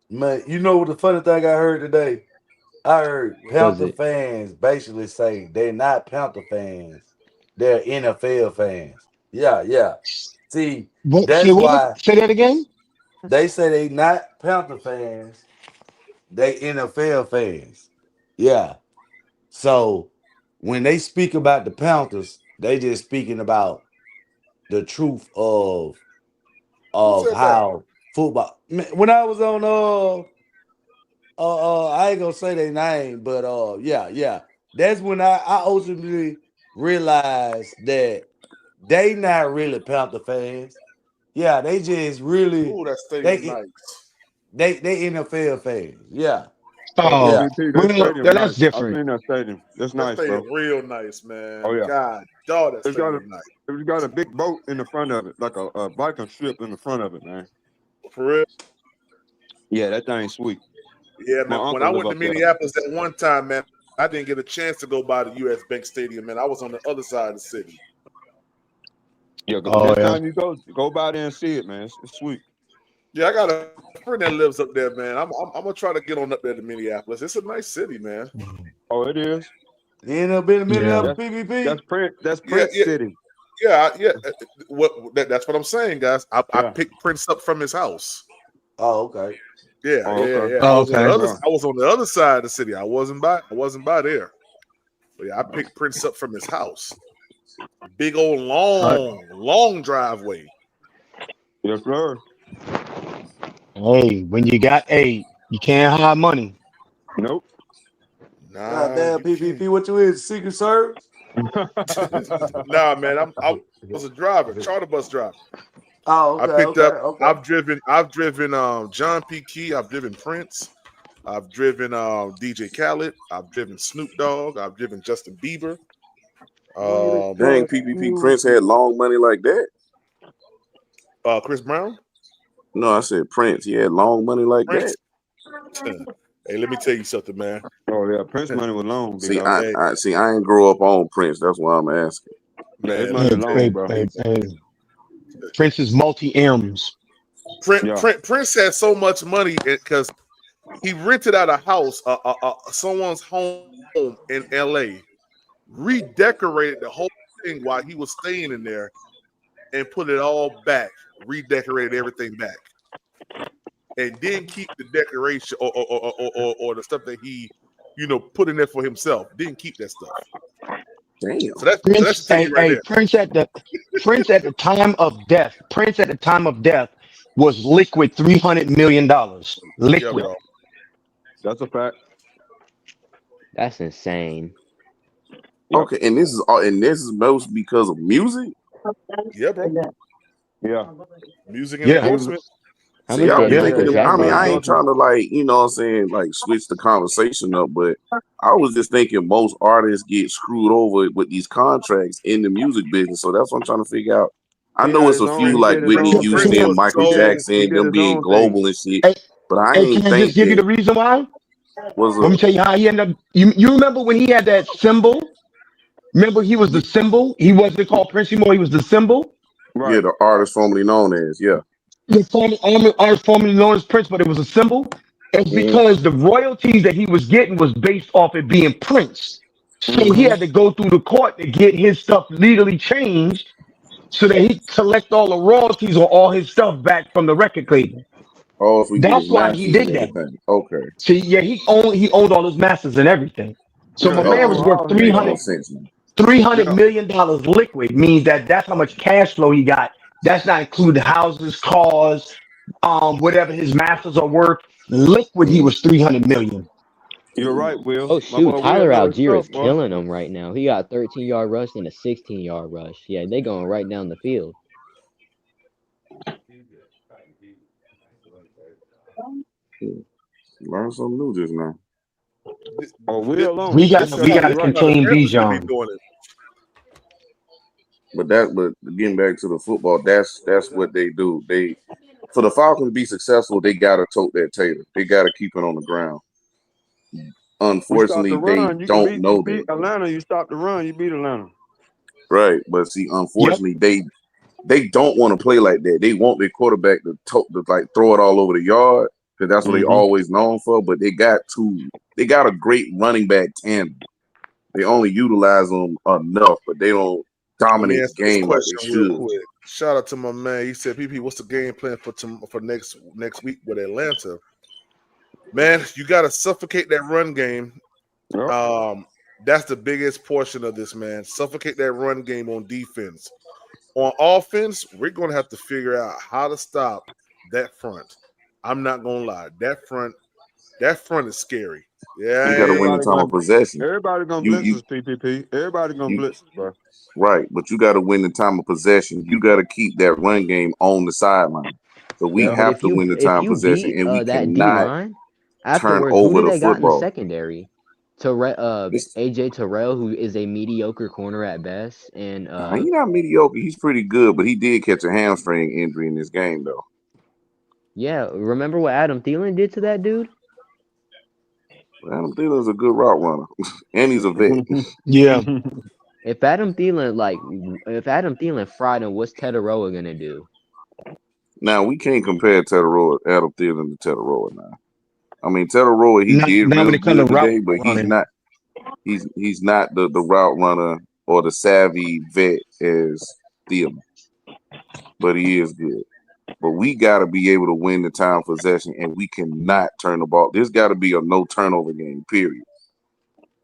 Man, you know what the funny thing I heard today? I heard Was Panther it? fans basically say they're not Panther fans, they're NFL fans. Yeah, yeah. See, What? Say that's what? why Say that again. they say they not Panther fans, they NFL fans. Yeah. So when they speak about the Panthers, they just speaking about the truth Who of said that? how football. Man, when I was on I ain't gonna say their name, but yeah, yeah. That's when I ultimately realized that they not really Panther fans. Yeah, they just really Ooh, that stadium's they nice. they NFL fans. Yeah. Oh, Yeah. PvP, that well, stadium that's nice. I've different. seen that stadium. That's That nice, bro. stadium real nice, man. Oh yeah. God, dog, that It's got a stadium nice. it's got a big boat in the front of it, like a biking strip in the front of it, man. For real. Yeah, that thing's sweet. Yeah, My man. When uncle I live went to up there. Minneapolis that one time, man, I didn't get a chance to go by the U.S. Bank Stadium, man. I was on the other side of the city. Yeah, Oh, next yeah. time you go by there and see it, man. It's sweet. Yeah, I got a friend that lives up there, man. I'm gonna try to get on up there to Minneapolis. It's a nice city, man. Oh, it is. You ain't never been to Minneapolis That's PvP? Prince. That's Yeah, Prince yeah, City. yeah. That's what I'm saying, guys. I Yeah. picked Prince up from his house. Oh, okay. Yeah, Oh, yeah, okay. yeah. Oh, okay. I was on the other side of the city. I wasn't by there. But yeah, I picked Prince up from his house. Big old long driveway. Yes, sir. Hey, when you got eight, you can't hide money. Nope. God Nah, damn you PvP, what you is? Secret Service? can't. Nah, man. I was a driver, charter bus driver. Oh, I okay, picked up. okay. I've driven John P. Key. I've driven Prince. I've driven DJ Khaled. I've driven Snoop Dogg. I've driven Justin Bieber. Dang, PvP Prince had long money like that. Chris Brown. No, I said Prince. He had long money like Prince. that. Hey, let me tell you something, man. Oh yeah, Prince money was long, big See, dog. I ain't grow up on Prince. That's why I'm asking. Yeah, his Man, money Hey, long, hey, bro. hey. Prince is multi-M's. Yeah. Prince had so much money because he rented out a house, someone's home in L.A., redecorated the whole thing while he was staying in there, and put it all back, redecorated everything back, and didn't keep the decoration or the stuff that he, put in there for himself. Didn't keep that stuff. Damn. So that Prince, should tell you right there. Prince at the time of death. Prince at the time of death was liquid $300 million. Yeah, Liquid. bro. That's a fact. That's insane. Yep. Okay, and this is most because of music. Yeah, bro. Yeah. Music and Yeah. endorsement. How See, much I did was Yeah. Michael thinking. Yeah. I Jackson mean, For I get? ain't endorsement. trying to what I'm saying, switch the conversation up, but I was just thinking most artists get screwed over with these contracts in the music business. So that's what I'm trying to figure out. I He know got it's his a few own. He like did his Whitney own Prince thing. Houston, was Michael so He Jackson, did them his being own thing. global and shit. Hey, But I hey, can ain't I just think give you that the reason why? was Let a me tell you how he ended up. You remember when he had that symbol? Remember he was the symbol? He wasn't called Prince anymore. He was the symbol. yeah, Right. the artist formerly known as The artist formerly known as Prince, but it was a symbol. It's Mhm. because the royalties that he was getting was based off it being Prince. So he Mm-hmm. had to go through the court to get his stuff legally changed so that he collect all the royalties on all his stuff back from the record label. Oh, if we get his That's why he masters and did that. everything. Okay. See, yeah, he owned all his masters and everything. So Yeah, my his man Okay. was own worth house and Make more stuff. sense now. $300 Yeah. million liquid means that's how much cash flow he got. That's not including houses, cars, whatever his masters are worth. Liquid, he Mm. was 300 million. You're right, Will. Oh My shoot, boy Will Tyler know his Algier stuff, is boy. killing them right now. He got a 13-yard rush and a 16-yard rush. Yeah, they going right down the field. Learn something new just now. Oh, This, Will on We it. got This this we guy how got the, be to this right. how the contain Panthers should be Bijan. doing it. But getting back to the football, that's what they do. They for the Falcons to be successful, they gotta tote that tater. They gotta keep it on the ground. We stopped Unfortunately, the they run. don't You know beat that. Atlanta. You stopped the run. You beat Atlanta. Right. But see, Yep. unfortunately, they don't want to play like that. They want their quarterback to throw it all over the yard because that's what they Mm-hmm. always known for. But they got a great running back tandem. They only utilize them enough, but they don't Let me dominate the answer this game like they question real should. quick. Shout out to my man. He said, "PP, what's the game plan for next week with Atlanta?" Man, you got to suffocate that run game. Yep. That's the biggest portion of this, man. Suffocate that run game on defense. On offense, we're going to have to figure out how to stop that front. I'm not going to lie. That front is scary. You got to Yeah, win the Everybody time of gonna possession. blitz You us, PPP. Everybody gonna you blitz us, bro. right, but you got to win the time of possession. You got to keep that run game on the sideline. So we Yeah. But have if to you win the if time of you possession, beat and we that D cannot. line, Afterwards, who over do the they got in the football. secondary? This, AJ Terrell, who is a mediocre corner at best, and he's not mediocre. He's pretty good, but he did catch a hamstring injury in this game, though. yeah, remember what Adam Thielen did to that dude? Adam Thielen's a good route runner, and he's a vet. Yeah. If Adam Thielen fried him, what's Tetaroa gonna do? Now we can't compare Adam Thielen to Tetaroa now. I mean, Tetaroa, he Not, did not when real it comes to good route today, but he's running. not the route runner or the savvy vet as Thielen. But he is good. But we got to be able to win the time possession, and we cannot turn the ball. This got to be a no turnover game. Period.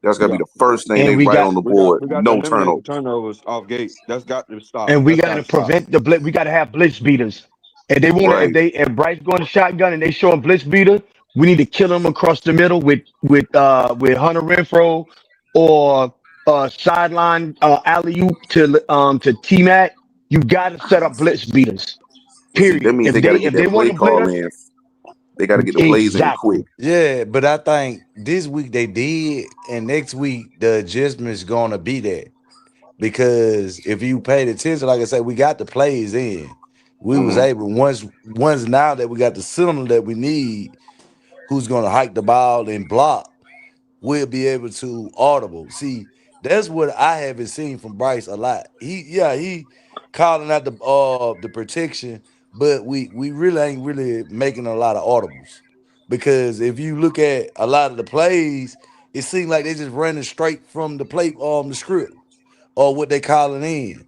That's got to Yeah, be the first thing And they we write got on the we got board. we got to No eliminate the turnovers. turnovers off gate. That's got to stop. and we That's got got to to stop. prevent the blitz. We got to have blitz beaters. And they want to Right. if Bryce going to shotgun and they showing blitz beater, we need to kill him across the middle with Hunter Renfro or sideline alley oop to T Mac. You got to set up blitz beaters. But see, that Period. means they got to get If they that want play to blitz call us, in. They got to get the plays in quick. exactly. Yeah, but I think this week they did, and next week the adjustment's gonna be that. Because if you paid attention, like I said, we got the plays in. We was Mm-hmm. able once now that we got the center that we need, who's gonna hike the ball and block, we'll be able to audible. See, that's what I haven't seen from Bryce a lot. He calling out the protection, but we really ain't really making a lot of audibles. Because if you look at a lot of the plays, it seems like they just running straight from the plate the script or what they calling in.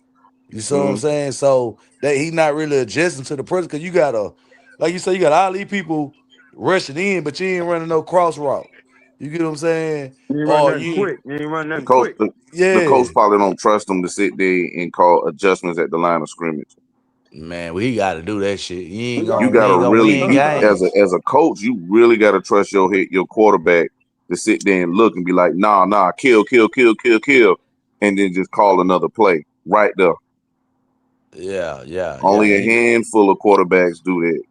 You see what I'm Mm-hmm. saying? So that he not really adjusting to the pressure because you gotta, like you say, you got all these people rushing in, but you ain't running no cross route. You get what I'm saying? You ain't run Or nothing you ain't, quick. You ain't run The nothing coach, quick. the yeah. coach probably don't trust them to sit there and call adjustments at the line of scrimmage. Man, we gotta do that shit. We got You to We got to ain't gonna really, win adjust games. as a coach, you really got to trust your quarterback to sit there and look and be like, nah, kill, and then just call another play right there. Yeah. Only a handful of quarterbacks do that.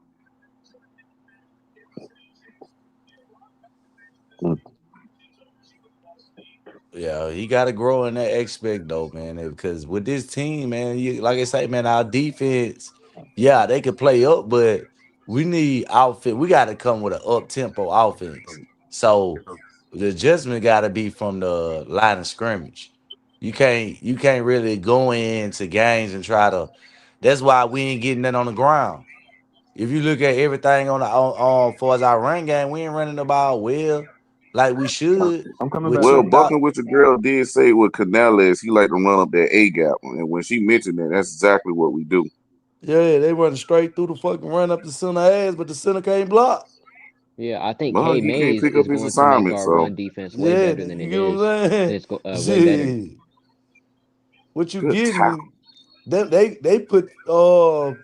Yeah, he got to grow in that aspect though, man. Because with this team, man, like I say, man, our defense, yeah, they could play up, but we need outfit. We got to come with an up tempo offense. So the adjustment got to be from the line of scrimmage. You can't really go into games and try to. That's why we ain't getting that on the ground. If you look at everything on for as our run game, we ain't running the ball well like we should I'm coming with back, Well, two man. Bucking thought. with your girl did say with Canales, he like to run up that A gap, and when she mentioned that, that's exactly what we do. Yeah, they running straight through the fucking run up the center ass, but the center can't block. Yeah, I think Well, K he can't Mays pick up is his going to make assignment, our so run defense way Yeah, better than you it get what is, I'm and saying? it's way better. Shit. What you good getting tackle. is they put Chuba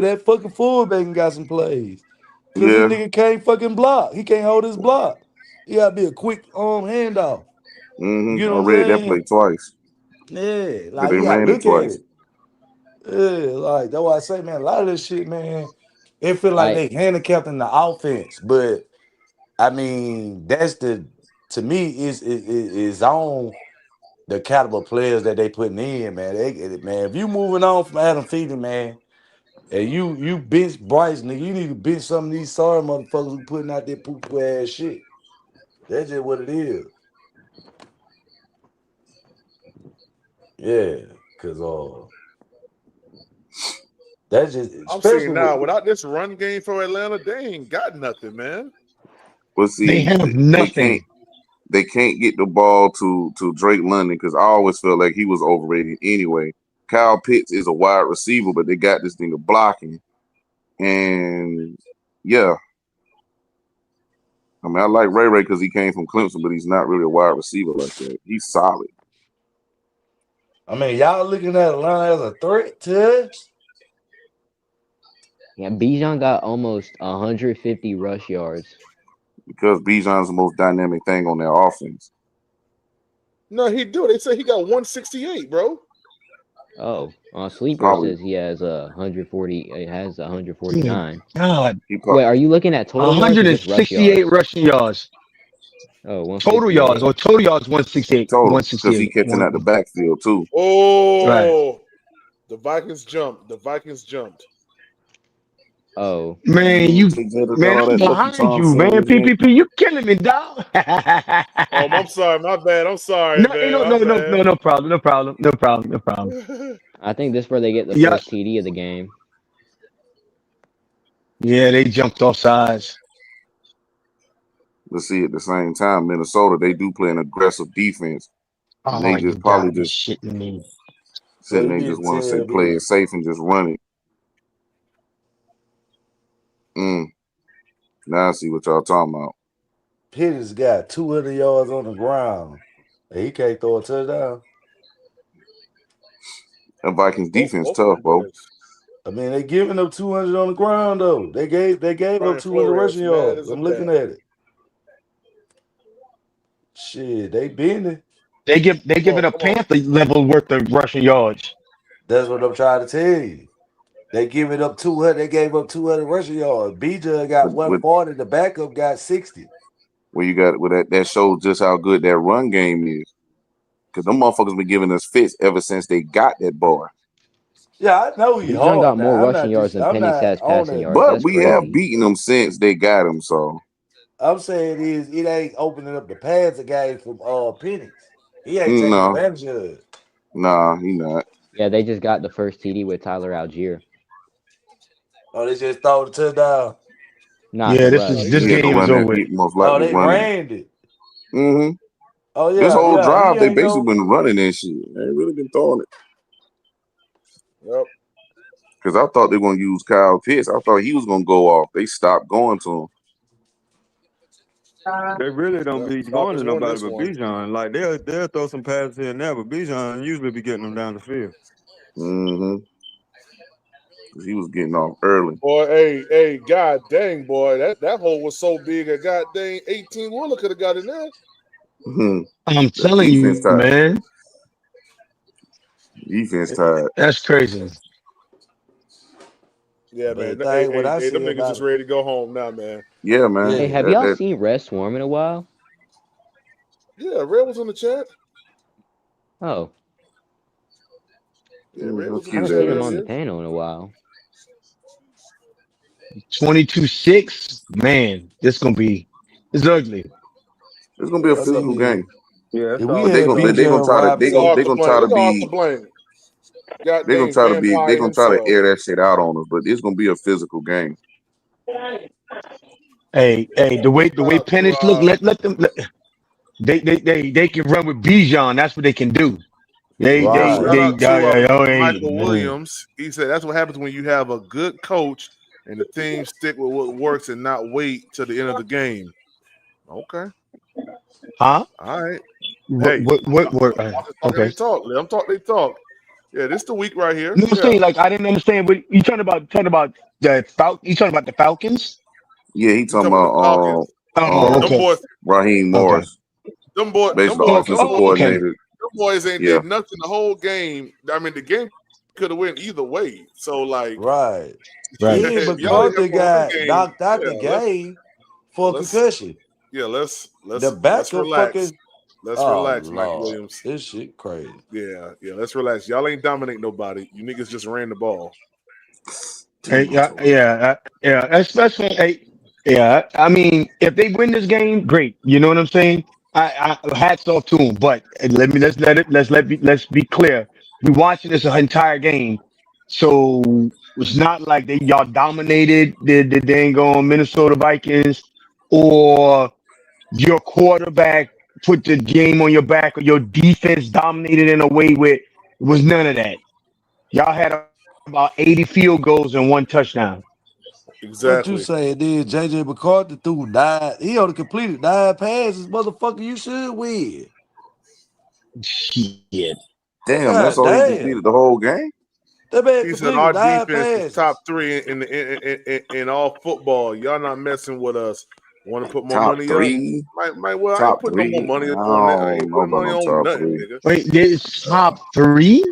that fucking fullback and got some plays. Cause this Yeah, nigga can't fucking block. He can't hold his block. He gotta be a quick handoff. You get I what I'm read that play saying? twice, Yeah, but like they you gotta ran it look at twice. it. Yeah, like that's why I say, man, a lot of this shit, man, it feel like Like they handicapped in the offense. But I mean, that's the to me is on the caliber players that they putting in, man. Man, if you moving on from Adam Thielen, man, and you bench Bryce, nigga, you need to bench some of these sorry motherfuckers who putting out that poop ass shit. That's just what it is. Yeah, cause that's just I'm saying especially now, with without this run game for Atlanta, they ain't got nothing, man. But They see, have they can't nothing. get the ball to Drake London because I always felt like he was overrated anyway. Kyle Pitts is a wide receiver, but they got this nigga blocking, and yeah, I mean I like Ray because he came from Clemson, but he's not really a wide receiver like that. He's solid. I mean, y'all looking at Atlanta as a threat to us? yeah, Bijan got almost 150 rush yards. Because Bijan's the most dynamic thing on their offense. No, he do. They say he got 168, bro. Oh, on Sleeper Probably says he has 140. It has Oh my 149. God. he Wait, probably are you looking at total yards or just rush 168 yards? rushing yards. Oh, Total yards 168. or total yards 168. total because he 168. catching at the backfield too. Right. Oh, the Vikings jumped. The Vikings jumped. Oh, Man, They got man, all I'm that Lucky behind Charm you, man. saying PPP, you killing me, dog. Oh, I'm sorry. My bad. I'm sorry, No, ain't man. no, My no, no, bad. no, no problem, no problem, no problem, no problem. I think this is where they get the Yeah, first TD of the game. yeah, they jumped off sides. let's see at the same time, Minnesota, they do play an aggressive defense. And Oh, they you just probably gotta be just shitting me. Well, sitting you there need just to want to say tell play me. it safe and just run it. Now I see what y'all talking about. Penny's got 200 yards on the ground. And he can't throw a touchdown. That Vikings defense Hopefully tough, he bro. does. I mean, they giving up 200 on the ground though. They gave up Brian 200 Flores, rushing mad yards. as a I'm looking bat. at it. Shit, they bending. They giving Oh, a come on. Panther level worth of rushing yards. That's what I'm trying to tell you. They giving up 200. They gave up 200 rushing yards. BJ got With 140. The backup got 60. where you got with that shows just how good that run game is. Because them motherfuckers been giving us fits ever since they got that boy. Yeah, I know he Bijan got hard more now. rushing yards than I'm Penny not has on passing it. yards. But That's we have crazy. beaten them since they got him. So I'm saying is it ain't opening up the passing game from Penix. He ain't taking no, advantage of it. nah, he not. Yeah, they just got the first TD with Tyler Algier. Oh, they just throw the touchdown. Nah, Yeah, to this No, is rush. he this He had ran to it. game is run over that. with. He most Oh, likely they running it. ran it. Mm-hmm. Oh This yeah, whole yeah. He drive, they ain't basically go. been running that shit. They ain't really been throwing it. Yep. Because I thought they were going to use Kyle Pitts. I thought he was going to go off. They stopped going to him. They really don't Yep. be going Falcons to won nobody this but one. Bijan. Like they'll throw some passes here and there, but Bijan usually be getting them down the field. Mm-hmm. Because he was getting off early. Boy, hey, god dang, boy. That hole was so big, a god dang 18 Wheeler could have got in there. Mm-hmm. I'm The telling defense you, tied. man, Defense tied. that's crazy. Yeah, But the man. thing, what I Hey, them say niggas about just it, ready to go home now, man. Yeah, man. Hey, yeah. have y'all seen Red Swarm in a while? Yeah, Red was in the chat. Oh, Yeah, Red How was in I the cute haven't chat seen that him is. on the earlier. panel in a while. 22-6. Man, it's ugly. It's gonna be a I physical mean, game. Yeah, it's if we But they always had gonna gonna they BJ be. gonna try to Look at they Arthur gonna Blank. try to Look at Arthur be Blank. God they gonna dang try to be they vampire gonna try to himself. air that shit out on us. But it's gonna be a physical game. Hey, the way Shout out to Penix look, let them. They can run with Bijan. That's what they can do. right, shout out to Hey, Michael Williams. He said that's what happens when you have a good coach and the team stick with what works and not wait till the end of the game. Okay. huh? All right. Hey, What? I'm just talking Okay. they talk. Let them talk they talk. Yeah, this the week right here. No, I'm Yeah. saying like I didn't understand what you talking about the You talking about the Falcons? Yeah, he You talking talking about the Falcons. about Oh, Them okay, boys, Raheem okay, Morris, them basically the boys, them offensive boys, okay. coordinator. them boys ain't Yeah. did nothing the whole game. I mean, the game could have went either way. So like right. Right, Then if y'all right. ain't have McCarthy no run got game, knocked out the yeah, game for a let's concussion. The let's backup relax. fucking. Let's Oh relax, Mike Lord, Williams. this shit crazy. Yeah, let's relax. Y'all ain't dominate nobody. You niggas just ran the ball. Hey, Damn, I'm yeah, so yeah, yeah. Especially, hey, yeah. I mean, if they win this game, great. You know what I'm saying? Hats off to them. But let's be clear. We watching this entire game, so it's not like y'all dominated the dang on Minnesota Vikings, or your quarterback put the game on your back, or your defense dominated in a way where it was none of that. Y'all had about 80 field goals and one touchdown. What you Exactly. saying is JJ McCarthy threw 9. He only completed 9 passes. Motherfucker, you should win. Shit. damn. That's God all he damn. completed the whole game. That man He said completed our 9 defense is top passes. 3 in all football. Y'all not messing with us. Want to put more Top money up? three. Well, I ain't Top putting no more three. money I up on that. I don't ain't know putting about money no on top nothing, three. nigga. Wait, there's top three?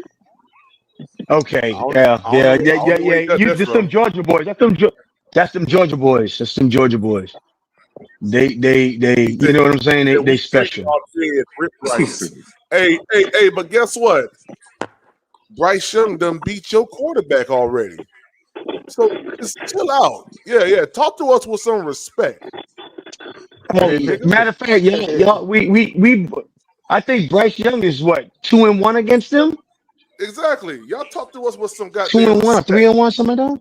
Okay, I don't, yeah, I yeah, don't know. yeah, I don't yeah, know where yeah. you got You that just some from. Georgia boys. That's them Georgia boys. That's them Georgia boys. They. He You said, know what I'm saying? he said They we think special. y'all said Rip Bryce. Hey, but guess what? Bryce Young done beat your quarterback already. So just chill out. Yeah. Talk to us with some respect. Hey, Nigga. matter of fact, y'all, we. I think Bryce Young is what 2-1 against them. Exactly. Y'all talk to us with some Two goddamn and one or respect. 3-1, some of them.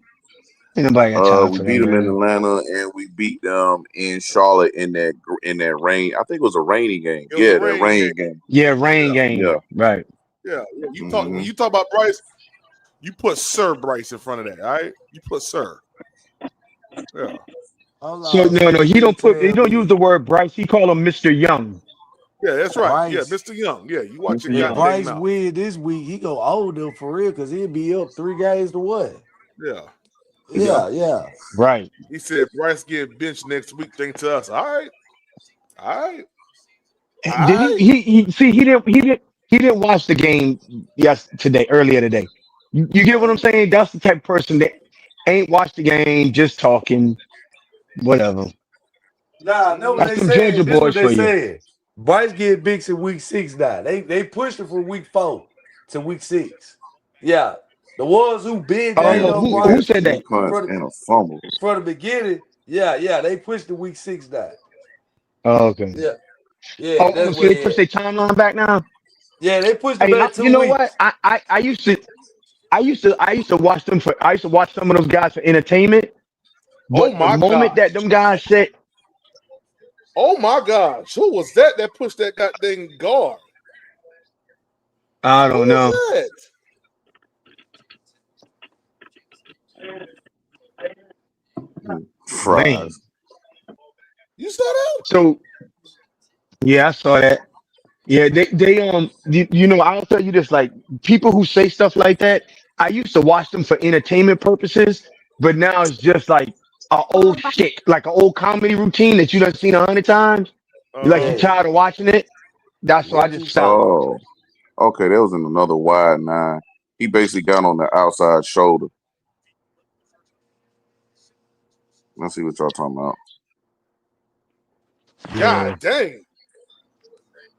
Ain't nobody got time We for beat that, them in man. Atlanta and we beat them in Charlotte in that rain. I think it was a rainy game. It was a Yeah, that rain game. rain game. Yeah, rain game. Yeah. Right. Yeah. You talk when Mm-hmm. you talk about Bryce, you put Sir Bryce in front of that, all right? You put Sir. Yeah. Hold So on, so no, you he mean don't put. He tell don't use the me word Bryce. He call him Mr. Young. Yeah, that's right. Yeah, Bryce? Mr. Young. Yeah, you watch Mr. your If Young. goddamn Bryce mouth. win this week, he go older for real because he'll be up 3 games to 1. Yeah. Yeah. Right. He said Bryce get benched next week. Thanks to us. All right. Did he see he didn't watch the game earlier today. You get what I'm saying? That's the type of person that ain't watched the game, just talking, whatever. Nah, know what That's they them Georgia said. This what boys they for you. said. Bryce get big in week 6 now. They pushed it from week 4 to week 6. Yeah. The ones who been down Oh, Damn, on nigga who had Bryce said 3 that? punts from and a fumble. the beginning, yeah, they pushed to week 6 now. Oh, okay. Yeah, Oh, that's so where they he push at. their timeline back now. Yeah, they pushed it Hey, back you 2 know what? weeks. I used to watch them for. I used to watch some of those guys for entertainment. Oh But the my moment God. that them guys said, Oh my gosh. Who was that pushed that goddamn guard? I Who don't was know. that? Man. Fries. You saw that? So yeah, I saw that. Yeah, I'll tell you this, like people who say stuff like that, I used to watch them for entertainment purposes, but now it's just like a old shit, like an old comedy routine that you done seen 100 times. You like you Uh-huh. Yeah. tired of watching it. That's why I What just you say? stopped. Oh, okay. That was in another wide 9. He basically got on the outside shoulder. Let's see what y'all talking about. Yeah, God dang.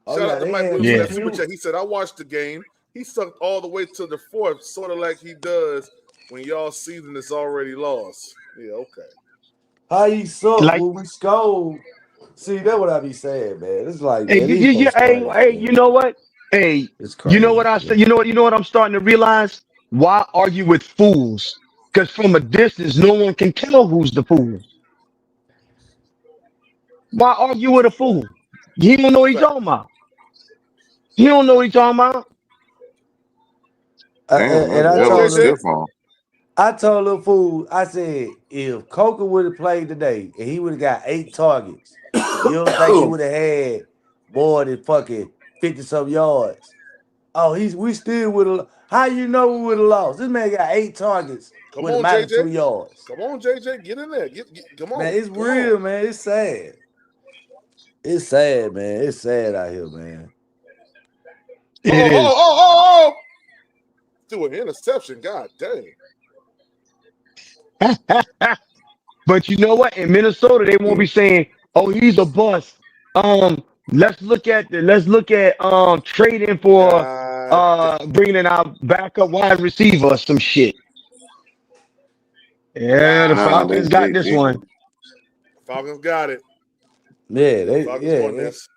Oh Shout yeah, out to they Mike had Williams for yeah. that super DQ. chat. He said, I watched the game. He sucked all the way to the 4th, sort of like he does when y'all season is already lost. Yeah, okay. How he suck Like, when we scored. See, that's what I be saying, man. It's like, hey, man, these folks crazy, hey, you man. know what? Hey, It's you know crazy, what I man. said? You know what I'm starting to realize? Why argue with fools? Because from a distance, no one can tell who's the fool. Why argue with a fool? He don't know what he's Fact. talking about. He don't know what he's talking about. Damn, And Come I on, that was told him, JJ. stiff on. I told little fool, I said, if Coker would have played today and he would have got 8 targets, you don't think he would have had more than fucking 50-some yards? Oh, we still would have. How you know we would have lost? This man got 8 targets Come with a on, minus JJ. 2 yards. Come on, JJ. Get in there. Come Man, on. it's Come on. real, man. It's sad. It's sad, man. It's sad out here, man. It is. Oh. Threw an interception. God dang. But you know what? In Minnesota, they won't be saying, "Oh, he's a bust." Let's look at trading for God dang. bringing in our backup wide receiver or some shit. Yeah, the Nah, God. Falcons got this one. Falcons got it. Yeah, Falcons won this.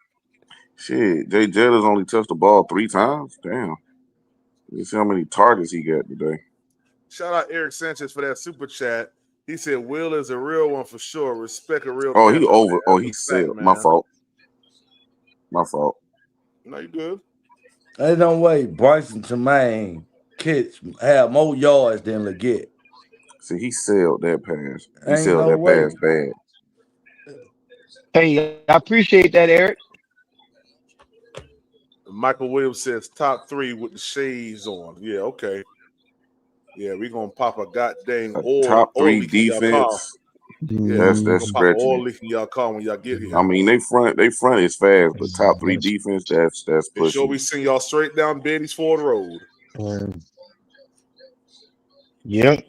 shit. Jay Jetter's only touched the ball 3 times. Damn. You see how many targets he got today. Shout out Eric Sanchez for that super chat. He said Will is a real one for sure. Respect a real Oh, he Panther, over. man. Oh, That's he a fact, sailed. My man. fault. My fault. No, you good. Ain't no way Bryson Tremaine have more yards than Legette. See, he sailed that pass. He Ain't sailed no that pass way. bad. Hey, I appreciate that, Eric. Michael Williams says top 3 with the shades on. Yeah, okay. Yeah, we're gonna pop a goddamn A oil top 3 leak in y'all car. defense. Yeah, That's we're Mm, gonna pop an stretching oil it. leak in y'all car when y'all get here. I mean, they front is fast, but top 3 defense, that's Make sure pushing we it. send y'all straight down Betty's Ford Road. Yep.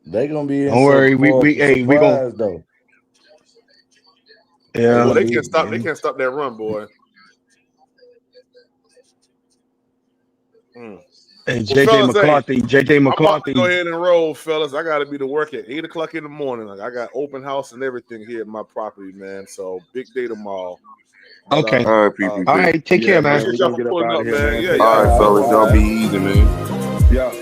They gonna be in Don't for worry. We a we gonna surprise though. yeah. Well, gonna they be can't stop. They Yeah. can't stop that run, boy. And Well, JJ fellas, hey, McCarthy. JJ I'm about to go McCarthy. ahead and roll, fellas. I got to be to work at 8 o'clock in the morning. Like, I got open house and everything here at my property, man. So big day tomorrow. But Okay. All right, All PPP. right. Take Yeah, care, man. man. appreciate We're y'all gonna for get up pulling out up, of here, man. man. Yeah, Take All y'all right, have care. a fellas, good y'all one, be man. easy, man. Yeah.